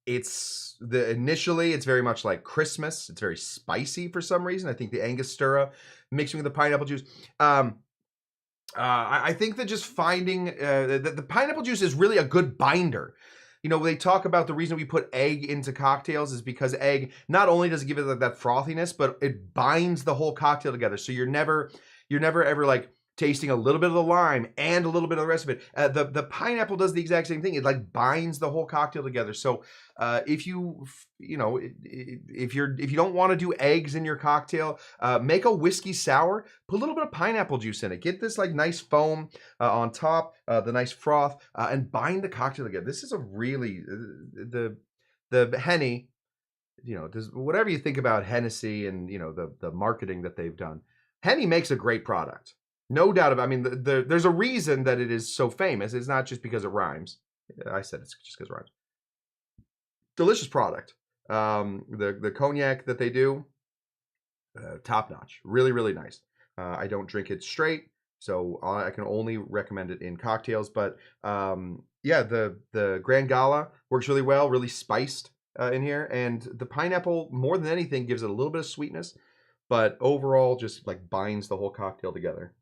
Initially it's very much like Christmas. It's very spicy for some reason. I think the Angostura mixing with the pineapple juice. I think that just finding the pineapple juice is really a good binder. They talk about the reason we put egg into cocktails is because egg not only does it give it that frothiness, but it binds the whole cocktail together. So you're never ever like tasting a little bit of the lime and a little bit of the rest of it. The pineapple does the exact same thing. It like binds the whole cocktail together. So if you don't want to do eggs in your cocktail, make a whiskey sour. Put a little bit of pineapple juice in it. Get this like nice foam on top, the nice froth, and bind the cocktail together. This is a really the Henny. Whatever you think about Hennessy and the marketing that they've done, Henny makes a great product. No doubt about it. I mean, there's a reason that it is so famous. It's not just because it rhymes. I said it's just because it rhymes. Delicious product. The cognac that they do, top notch. Really, really nice. I don't drink it straight, so I can only recommend it in cocktails. But yeah, the Grand Gala works really well, really spiced in here. And the pineapple, more than anything, gives it a little bit of sweetness. But overall, just like binds the whole cocktail together.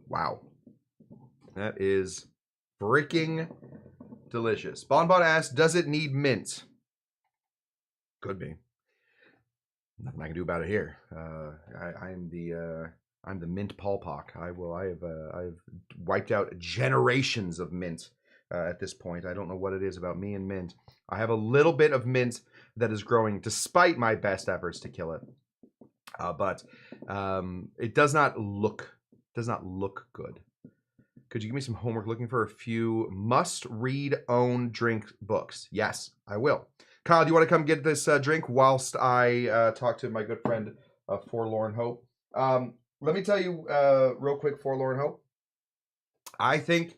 Wow. That is freaking delicious. Bonbon asks, does it need mint? Could be. Nothing I can do about it here. I'm the mint Paul Pock. I've wiped out generations of mint at this point. I don't know what it is about me and mint. I have a little bit of mint that is growing despite my best efforts to kill it. But it does not look good. Could you give me some homework looking for a few must-read, own, drink books? Yes, I will. Kyle, do you want to come get this drink whilst I talk to my good friend Forlorn Hope? Let me tell you real quick, Forlorn Hope. I think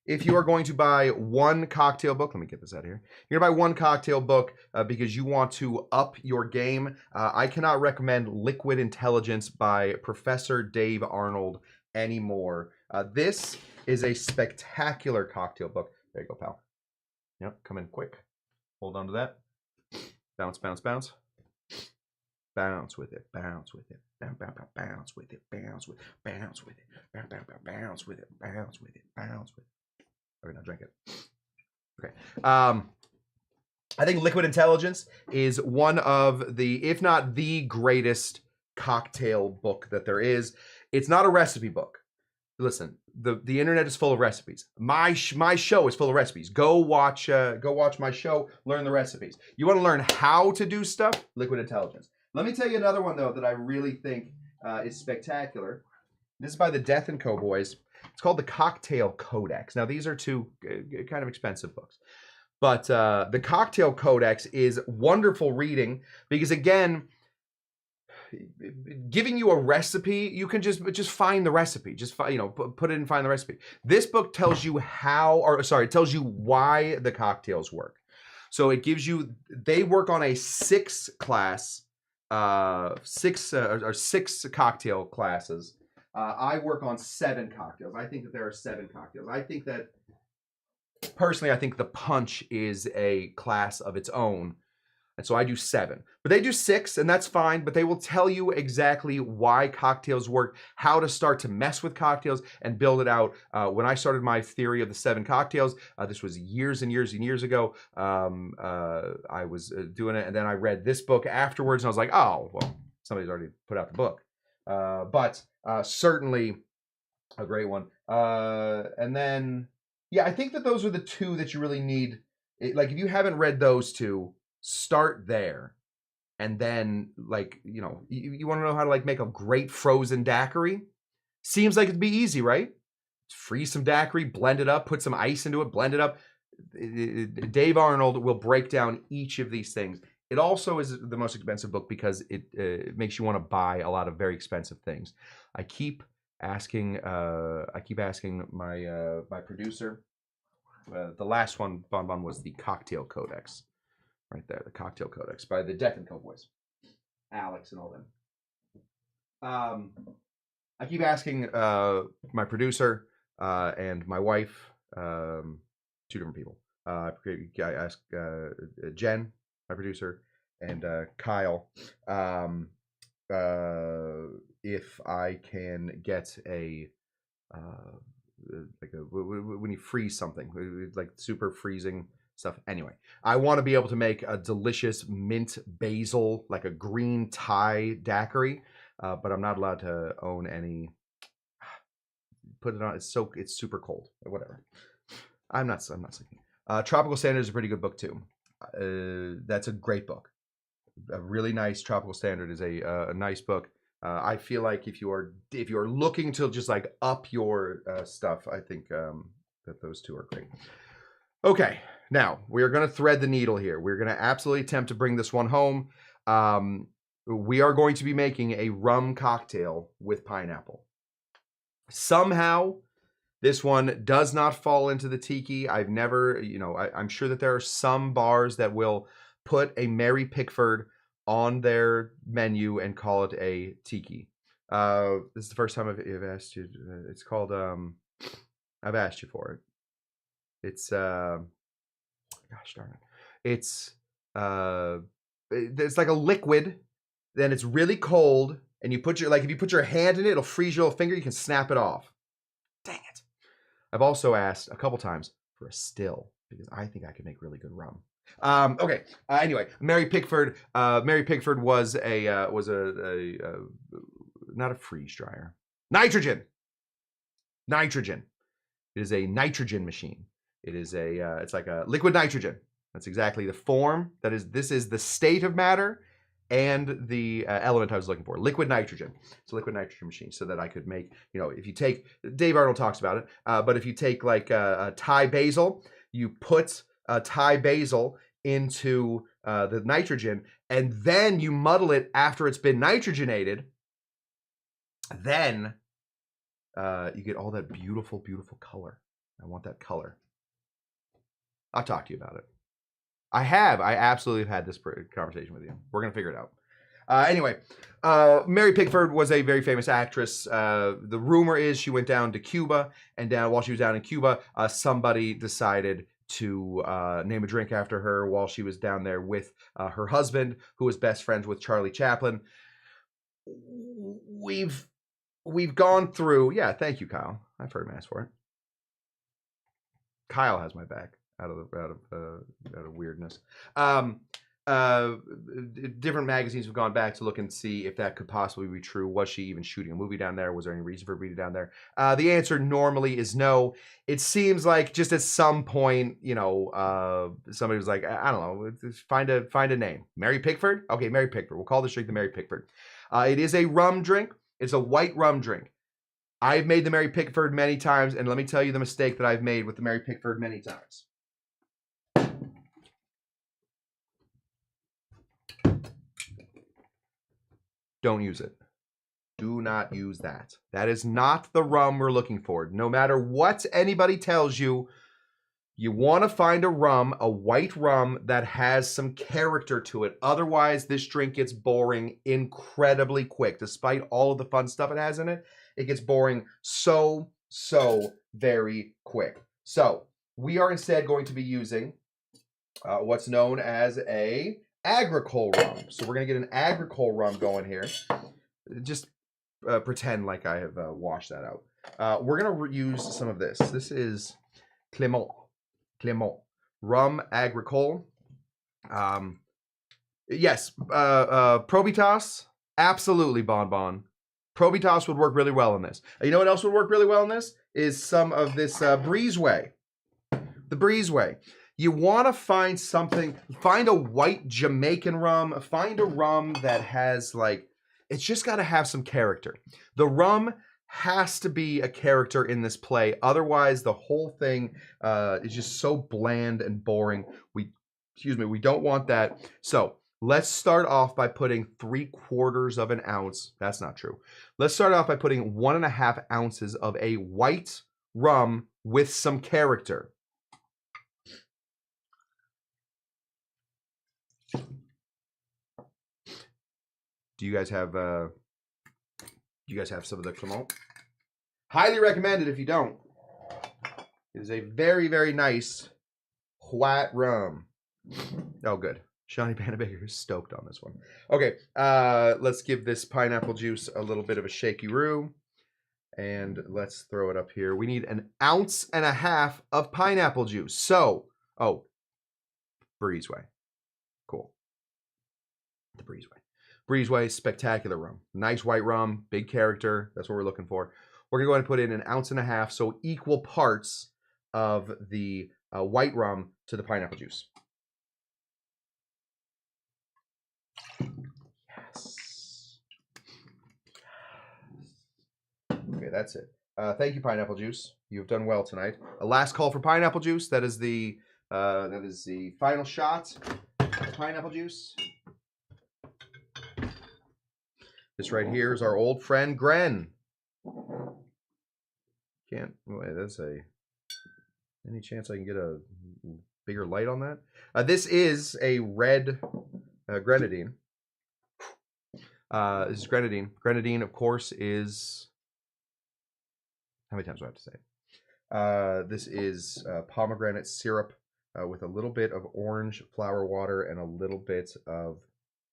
if you are going to buy one cocktail book, let me get this out of here. You're going to buy one cocktail book because you want to up your game. I cannot recommend Liquid Intelligence by Professor Dave Arnold anymore. This is a spectacular cocktail book. There you go, pal. Yep, come in quick. Hold on to that. Bounce, bounce, bounce. Bounce with it, bounce with it, bounce with it, bounce with it, bounce with it, bounce with it, bounce with it, bounce with it. Okay, now drink it. Okay. I think Liquid Intelligence is one of the, if not the greatest cocktail book that there is. It's not a recipe book. Listen, the internet is full of recipes. My show is full of recipes. Go watch my show. Learn the recipes. You want to learn how to do stuff? Liquid Intelligence. Let me tell you another one though that I really think is spectacular. This is by the Death and Co. boys. It's called the Cocktail Codex. Now these are two kind of expensive books, but the Cocktail Codex is wonderful reading because again, giving you a recipe, you can just find the recipe. Just put it and find the recipe. This book tells you it tells you why the cocktails work. So it gives you, they work on a six cocktail classes. I work on 7 cocktails. I think that there are 7 cocktails. I think that personally, I think the punch is a class of its own. And so I do 7, but they do 6 and that's fine, but they will tell you exactly why cocktails work, how to start to mess with cocktails and build it out. When I started my theory of the 7 cocktails, this was years and years and years ago. I was doing it and then I read this book afterwards and I was like, oh, well, somebody's already put out the book. But certainly a great one. And then, yeah, I think that those are the 2 that you really need. Like if you haven't read those 2, start there. And then you want to know how to make a great frozen daiquiri. Seems like it'd be easy, right? Freeze some daiquiri, blend it up, put some ice into it, blend it up. Dave Arnold will break down each of these things. It also is the most expensive book because it makes you want to buy a lot of very expensive things. I keep asking my producer. The last one, Bonbon, was the Cocktail Codex. Right there, the Cocktail Codex by the Death and Co. boys, Alex and all them. I keep asking my producer and my wife, 2 different people. I ask Jen, my producer, and Kyle, if I can get when you freeze something, like super freezing stuff. Anyway, I want to be able to make a delicious mint basil, like a green Thai daiquiri, but I'm not allowed to own any. Put it on. It's super cold. Whatever. I'm not thinking. Tropical Standard is a pretty good book too. That's a great book. A really nice Tropical Standard is a nice book. I feel like if you're looking to just up your stuff, I think that those 2 are great. Okay, now we are going to thread the needle here. We're going to absolutely attempt to bring this one home. We are going to be making a rum cocktail with pineapple. Somehow, this one does not fall into the tiki. I've never, I'm sure that there are some bars that will put a Mary Pickford on their menu and call it a tiki. This is the first time I've asked you. It's called, I've asked you for it. It's gosh darn it. It's like a liquid, then it's really cold, and you put your if you put your hand in it, it'll freeze your little finger, you can snap it off. Dang it. I've also asked a couple times for a still because I think I can make really good rum. Okay. Anyway, Mary Pickford. Mary Pickford was not a freeze dryer. Nitrogen. It is a nitrogen machine. It is it's like a liquid nitrogen. That's exactly the form. This is the state of matter and the element I was looking for. Liquid nitrogen. It's a liquid nitrogen machine so that I could make, if you take, Dave Arnold talks about it, but if you take a Thai basil, you put Thai basil into the nitrogen and then you muddle it after it's been nitrogenated, then you get all that beautiful, beautiful color. I want that color. I'll talk to you about it. I absolutely have had this conversation with you. We're going to figure it out. Anyway, Mary Pickford was a very famous actress. The rumor is she went down to Cuba, and while she was down in Cuba, somebody decided to name a drink after her while she was down there with her husband, who was best friends with Charlie Chaplin. We've gone through, yeah, thank you, Kyle. I've heard him ask for it. Kyle has my back. out of weirdness. Different magazines have gone back to look and see if that could possibly be true. Was she even shooting a movie down there? Was there any reason for her being down there? The answer normally is no. It seems like just at some point, you know, somebody was like, I don't know, find a name. Mary Pickford? Okay, Mary Pickford. We'll call this drink the Mary Pickford. It is a rum drink. It's a white rum drink. I've made the Mary Pickford many times, and let me tell you the mistake that I've made with the Mary Pickford many times. Don't use it. Do not use that. That is not the rum we're looking for. No matter what anybody tells you, you want to find a rum, a white rum that has some character to it. Otherwise, this drink gets boring incredibly quick. Despite all of the fun stuff it has in it, it gets boring so very quick. So we are instead going to be using what's known as a agricole rum. So we're going to get an agricole rum going here. Just pretend like I have washed that out. We're going to use some of this. This is Clément rum agricole. Yes, Prohibition, absolutely, Bonbon. Prohibition would work really well in this. You know what else would work really well in this? Is some of this Breezeway. The Breezeway. You want to find something, find a white Jamaican rum, find a rum that has like, it's just got to have some character. The rum has to be a character in this play. Otherwise, the whole thing is just so bland and boring. We don't want that. So let's start off by putting 3/4 of an ounce. That's not true. Let's start off by putting 1.5 ounces of a white rum with some character. Do you guys have some of the Clément? Highly recommended if you don't. It is a very nice white rum. Oh, good. Shawnee Panabaker is stoked on this one. Okay, let's give this pineapple juice a little bit of a shaky-roo. And let's throw it up here. We need 1.5 ounces of pineapple juice. So, Breezeway. Cool. The Breezeway. Breezeway, spectacular rum. Nice white rum, big character. That's what we're looking for. We're going to go ahead and put in 1.5 ounces, so equal parts of the white rum to the pineapple juice. Yes. Okay, that's it. Thank you, pineapple juice. You've done well tonight. A last call for pineapple juice. That is the final shot of pineapple juice. This right here is our old friend Gren. Can't wait. That's any chance I can get a bigger light on that? This is a red grenadine. This is grenadine. Grenadine, of course, is how many times do I have to say it? This is pomegranate syrup with a little bit of orange flower water and a little bit of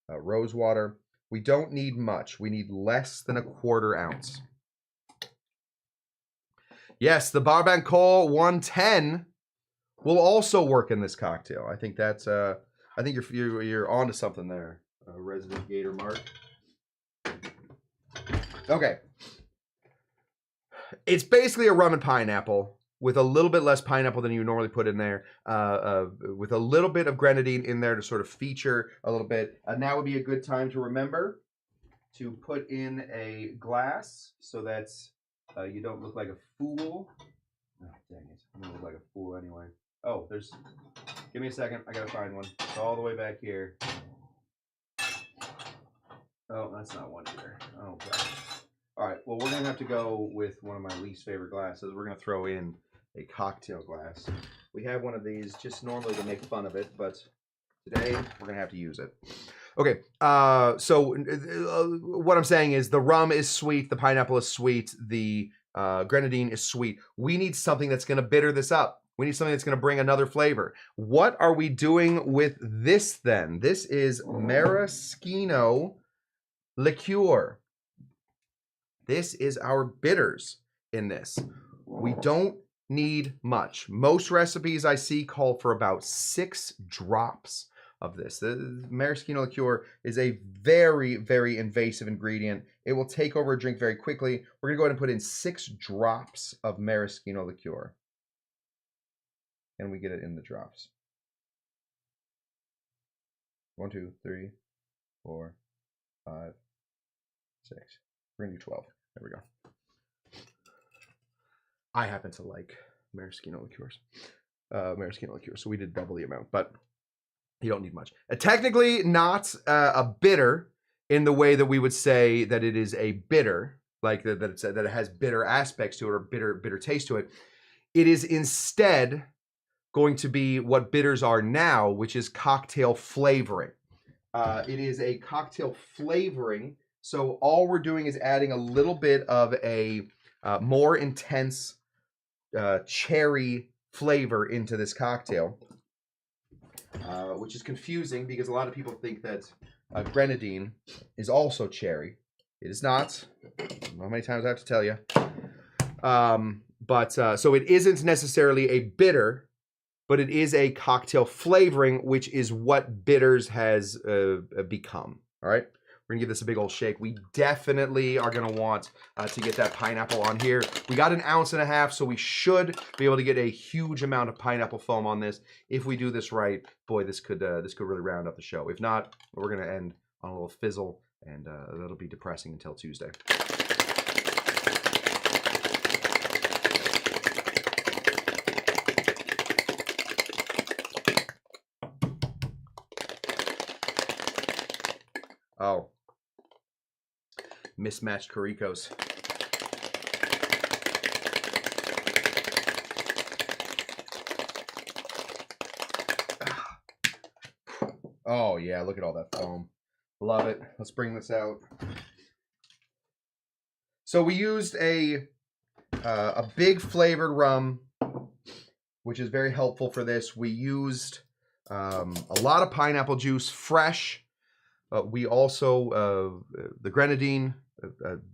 rose water. We don't need much. We need less than 1/4 ounce. Yes, the Barbancourt 110 will also work in this cocktail. I think that's I think you're onto something there, Resident Gator Mark. Okay. It's basically a rum and pineapple with a little bit less pineapple than you normally put in there, with a little bit of grenadine in there to sort of feature a little bit. Now would be a good time to remember to put in a glass so that you don't look like a fool. Oh, dang it. I'm going to look like a fool anyway. Oh, give me a second. I got to find one. It's all the way back here. Oh, that's not one either. Oh, God. All right, well, we're going to have to go with one of my least favorite glasses. We're going to throw in a cocktail glass. We have one of these just normally to make fun of it, but today we're going to have to use it. Okay, so what I'm saying is the rum is sweet, the pineapple is sweet, the grenadine is sweet. We need something that's going to bitter this up. We need something that's going to bring another flavor. What are we doing with this then? This is maraschino liqueur. This is our bitters in this. We don't need much. Most recipes I see call for about 6 drops of this. The maraschino liqueur is a very, very invasive ingredient. It will take over a drink very quickly. We're gonna go ahead and put in 6 drops of maraschino liqueur. And we get it in the drops. 1, 2, 3, 4, 5, 6. We're gonna do 12. There we go. I happen to like maraschino liqueurs. So we did double the amount, but you don't need much. Technically not a bitter in the way that we would say that it is a bitter, like that it has bitter aspects to it or bitter taste to it. It is instead going to be what bitters are now, which is cocktail flavoring. It is a cocktail flavoring, so all we're doing is adding a little bit of a more intense cherry flavor into this cocktail, which is confusing because a lot of people think that grenadine is also cherry. It is not. I don't know how many times I have to tell you. So it isn't necessarily a bitter, but it is a cocktail flavoring, which is what bitters has become. All right. We're gonna give this a big old shake. We definitely are gonna want to get that pineapple on here. We got 1.5 ounces, so we should be able to get a huge amount of pineapple foam on this. If we do this right, boy, this could really round up the show. If not, we're gonna end on a little fizzle, and that'll be depressing until Tuesday. Oh. Mismatched Caricos. Oh yeah, look at all that foam. Love it. Let's bring this out. So we used a big flavored rum, which is very helpful for this. We used a lot of pineapple juice, fresh. We also, the grenadine,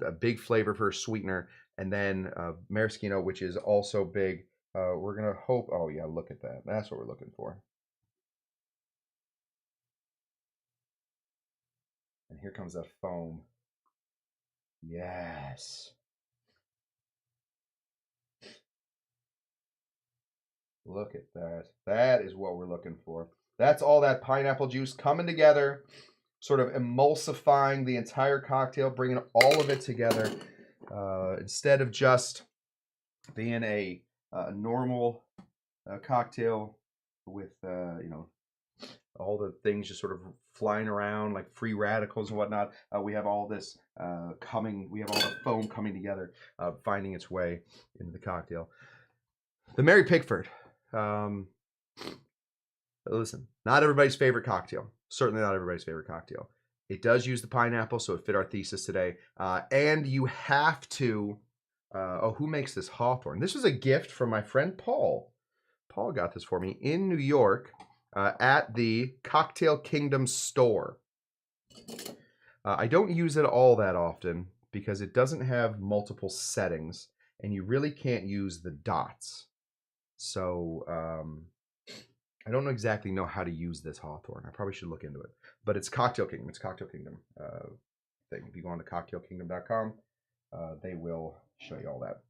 a big flavor for a sweetener, and then maraschino, which is also big. We're going to hope, oh yeah, look at that. That's what we're looking for. And here comes that foam. Yes. Look at that. That is what we're looking for. That's all that pineapple juice coming together, sort of emulsifying the entire cocktail, bringing all of it together. Instead of just being a normal cocktail with, all the things just sort of flying around like free radicals and whatnot, we have all this we have all the foam coming together, finding its way into the cocktail. The Mary Pickford. Listen, not everybody's favorite cocktail. Certainly not everybody's favorite cocktail. It does use the pineapple, so it fit our thesis today. And you have to, who makes this Hawthorne? This was a gift from my friend Paul. Paul got this for me in New York at the Cocktail Kingdom store. I don't use it all that often because it doesn't have multiple settings and you really can't use the dots. So I don't exactly know how to use this Hawthorne. I probably should look into it. But it's Cocktail Kingdom. It's Cocktail Kingdom thing. If you go on to cocktailkingdom.com, they will show you all that.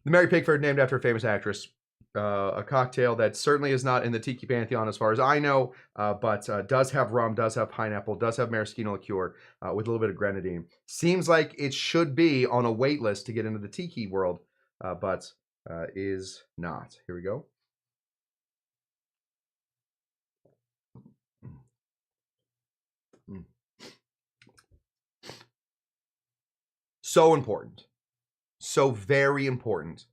The Mary Pickford, named after a famous actress. A cocktail that certainly is not in the tiki pantheon as far as I know, but does have rum, does have pineapple, does have maraschino liqueur with a little bit of grenadine. Seems like it should be on a wait list to get into the tiki world, but is not. Here we go. So important, so very important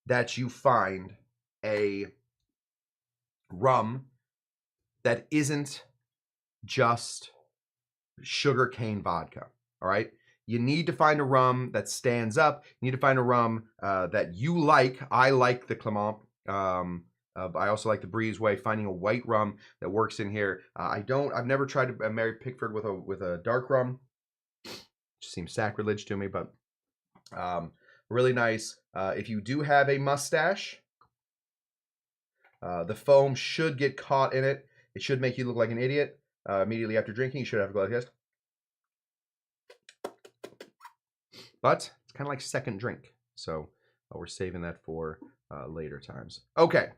that you find a rum that isn't just sugarcane vodka. All right. You need to find a rum that stands up. You need to find a rum that you like. I like the Clement. I also like the Breezeway. Finding a white rum that works in here. I've never tried a Mary Pickford with a dark rum. It just seems sacrilege to me, but really nice. If you do have a mustache, the foam should get caught in it. It should make you look like an idiot. Immediately after drinking, you should have to go like this. But it's kind of like second drink. So we're saving that for later times. Okay.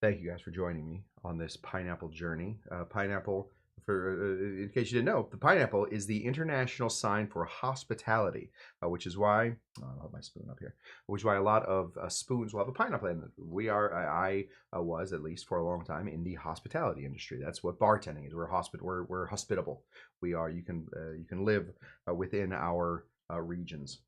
Thank you guys for joining me on this pineapple journey. Pineapple, in case you didn't know, the pineapple is the international sign for hospitality, which is why, I'll have my spoon up here, which is why a lot of spoons will have a pineapple in it. I was, at least for a long time, in the hospitality industry. That's what bartending is. We're hospitable. We are, you can live within our regions.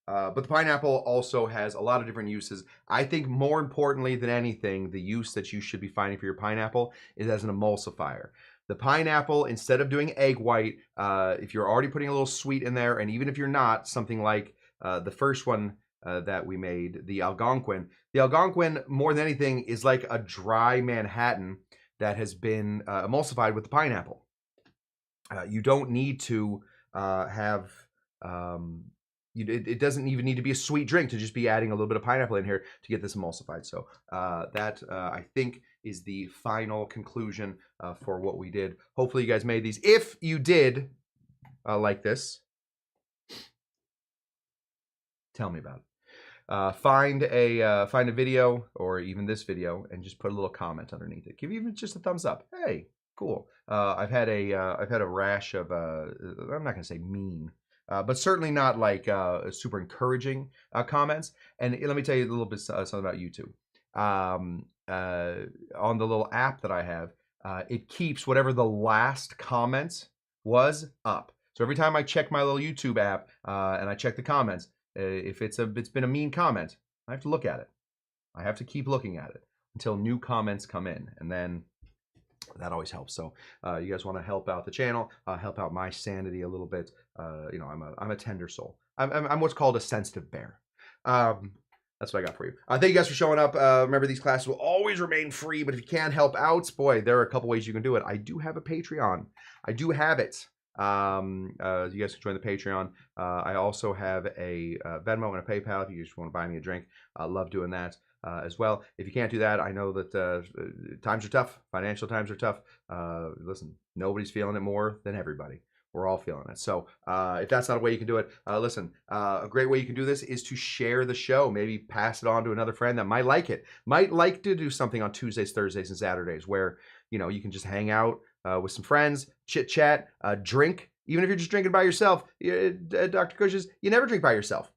But the pineapple also has a lot of different uses. I think more importantly than anything, the use that you should be finding for your pineapple is as an emulsifier. The pineapple, instead of doing egg white, if you're already putting a little sweet in there, and even if you're not, something like the first one that we made, the Algonquin. The Algonquin, more than anything, is like a dry Manhattan that has been emulsified with the pineapple. You don't need to have... it doesn't even need to be a sweet drink to just be adding a little bit of pineapple in here to get this emulsified. So that, I think, is the final conclusion for what we did. Hopefully you guys made these. If you did like this, tell me about it. Find a video, or even this video, and just put a little comment underneath it. Give even just a thumbs up. Hey, cool. I've had a rash of I'm not gonna say mean, but certainly not like super encouraging comments. And let me tell you a little bit something about YouTube. On the little app that I have, it keeps whatever the last comment was up. So every time I check my little YouTube app and I check the comments, if it's been a mean comment, I have to look at it. I have to keep looking at it until new comments come in, and then that always helps. So you guys want to help out the channel, help out my sanity a little bit. You know, I'm a tender soul. I'm what's called a sensitive bear. That's what I got for you. Thank you guys for showing up. Remember, these classes will always remain free, but if you can't help out, boy, there are a couple ways you can do it. I do have a Patreon. I do have it. You guys can join the Patreon. I also have a Venmo and a PayPal if you just want to buy me a drink. I love doing that. As well. If you can't do that, I know that times are tough. Financial times are tough. Listen, nobody's feeling it more than everybody. We're all feeling it. So if that's not a way you can do it, listen, a great way you can do this is to share the show. Maybe pass it on to another friend that might like it. Might like to do something on Tuesdays, Thursdays, and Saturdays where, you know, you can just hang out with some friends, chit chat, drink. Even if you're just drinking by yourself, Dr. Cush's, you never drink by yourself.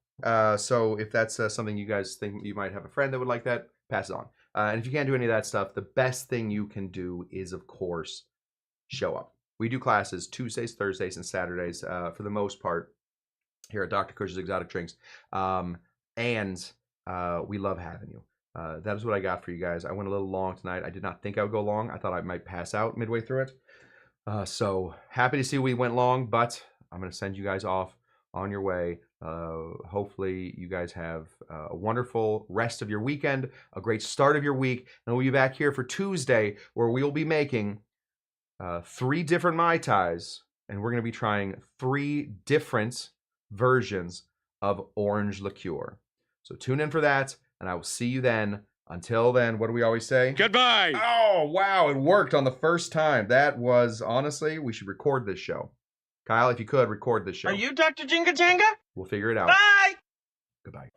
So if that's something you guys think you might have a friend that would like that, pass it on. And if you can't do any of that stuff, the best thing you can do is, of course, show up. We do classes Tuesdays, Thursdays, and Saturdays for the most part here at Dr. Cush's Exotic Drinks. And we love having you. That is what I got for you guys. I went a little long tonight. I did not think I would go long. I thought I might pass out midway through it. So happy to see we went long, but I'm going to send you guys off on your way. Hopefully you guys have a wonderful rest of your weekend, a great start of your week, and we'll be back here for Tuesday where we'll be making 3 different Mai Tais, and we're going to be trying 3 different versions of orange liqueur. So tune in for that, and I will see you then. Until then, what do we always say? Goodbye! Oh, wow, it worked on the first time. That was, honestly, we should record this show. Kyle, if you could, record this show. Are you Dr. Jinga Janga? We'll figure it out. Bye! Goodbye.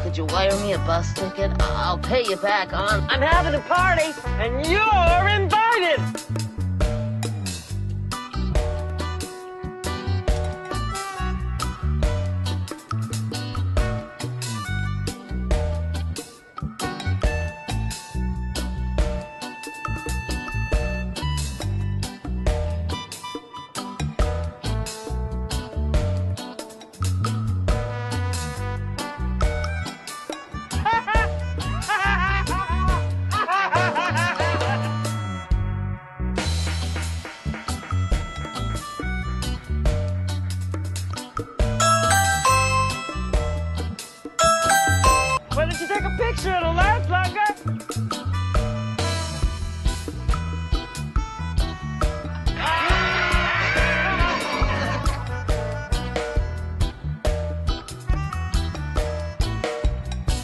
Could you wire me a bus ticket? I'll pay you back on. I'm having a party, and you're invited! picture, it'll last longer.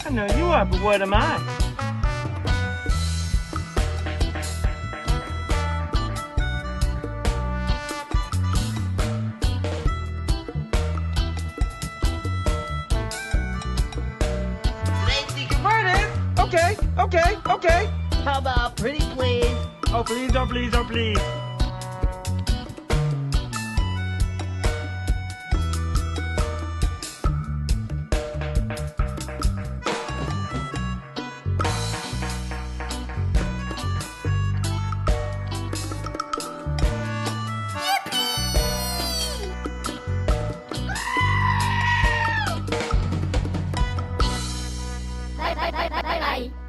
I know you are, but what am I? Okay. How about pretty please? Oh, please, oh, please, oh, please. Bye.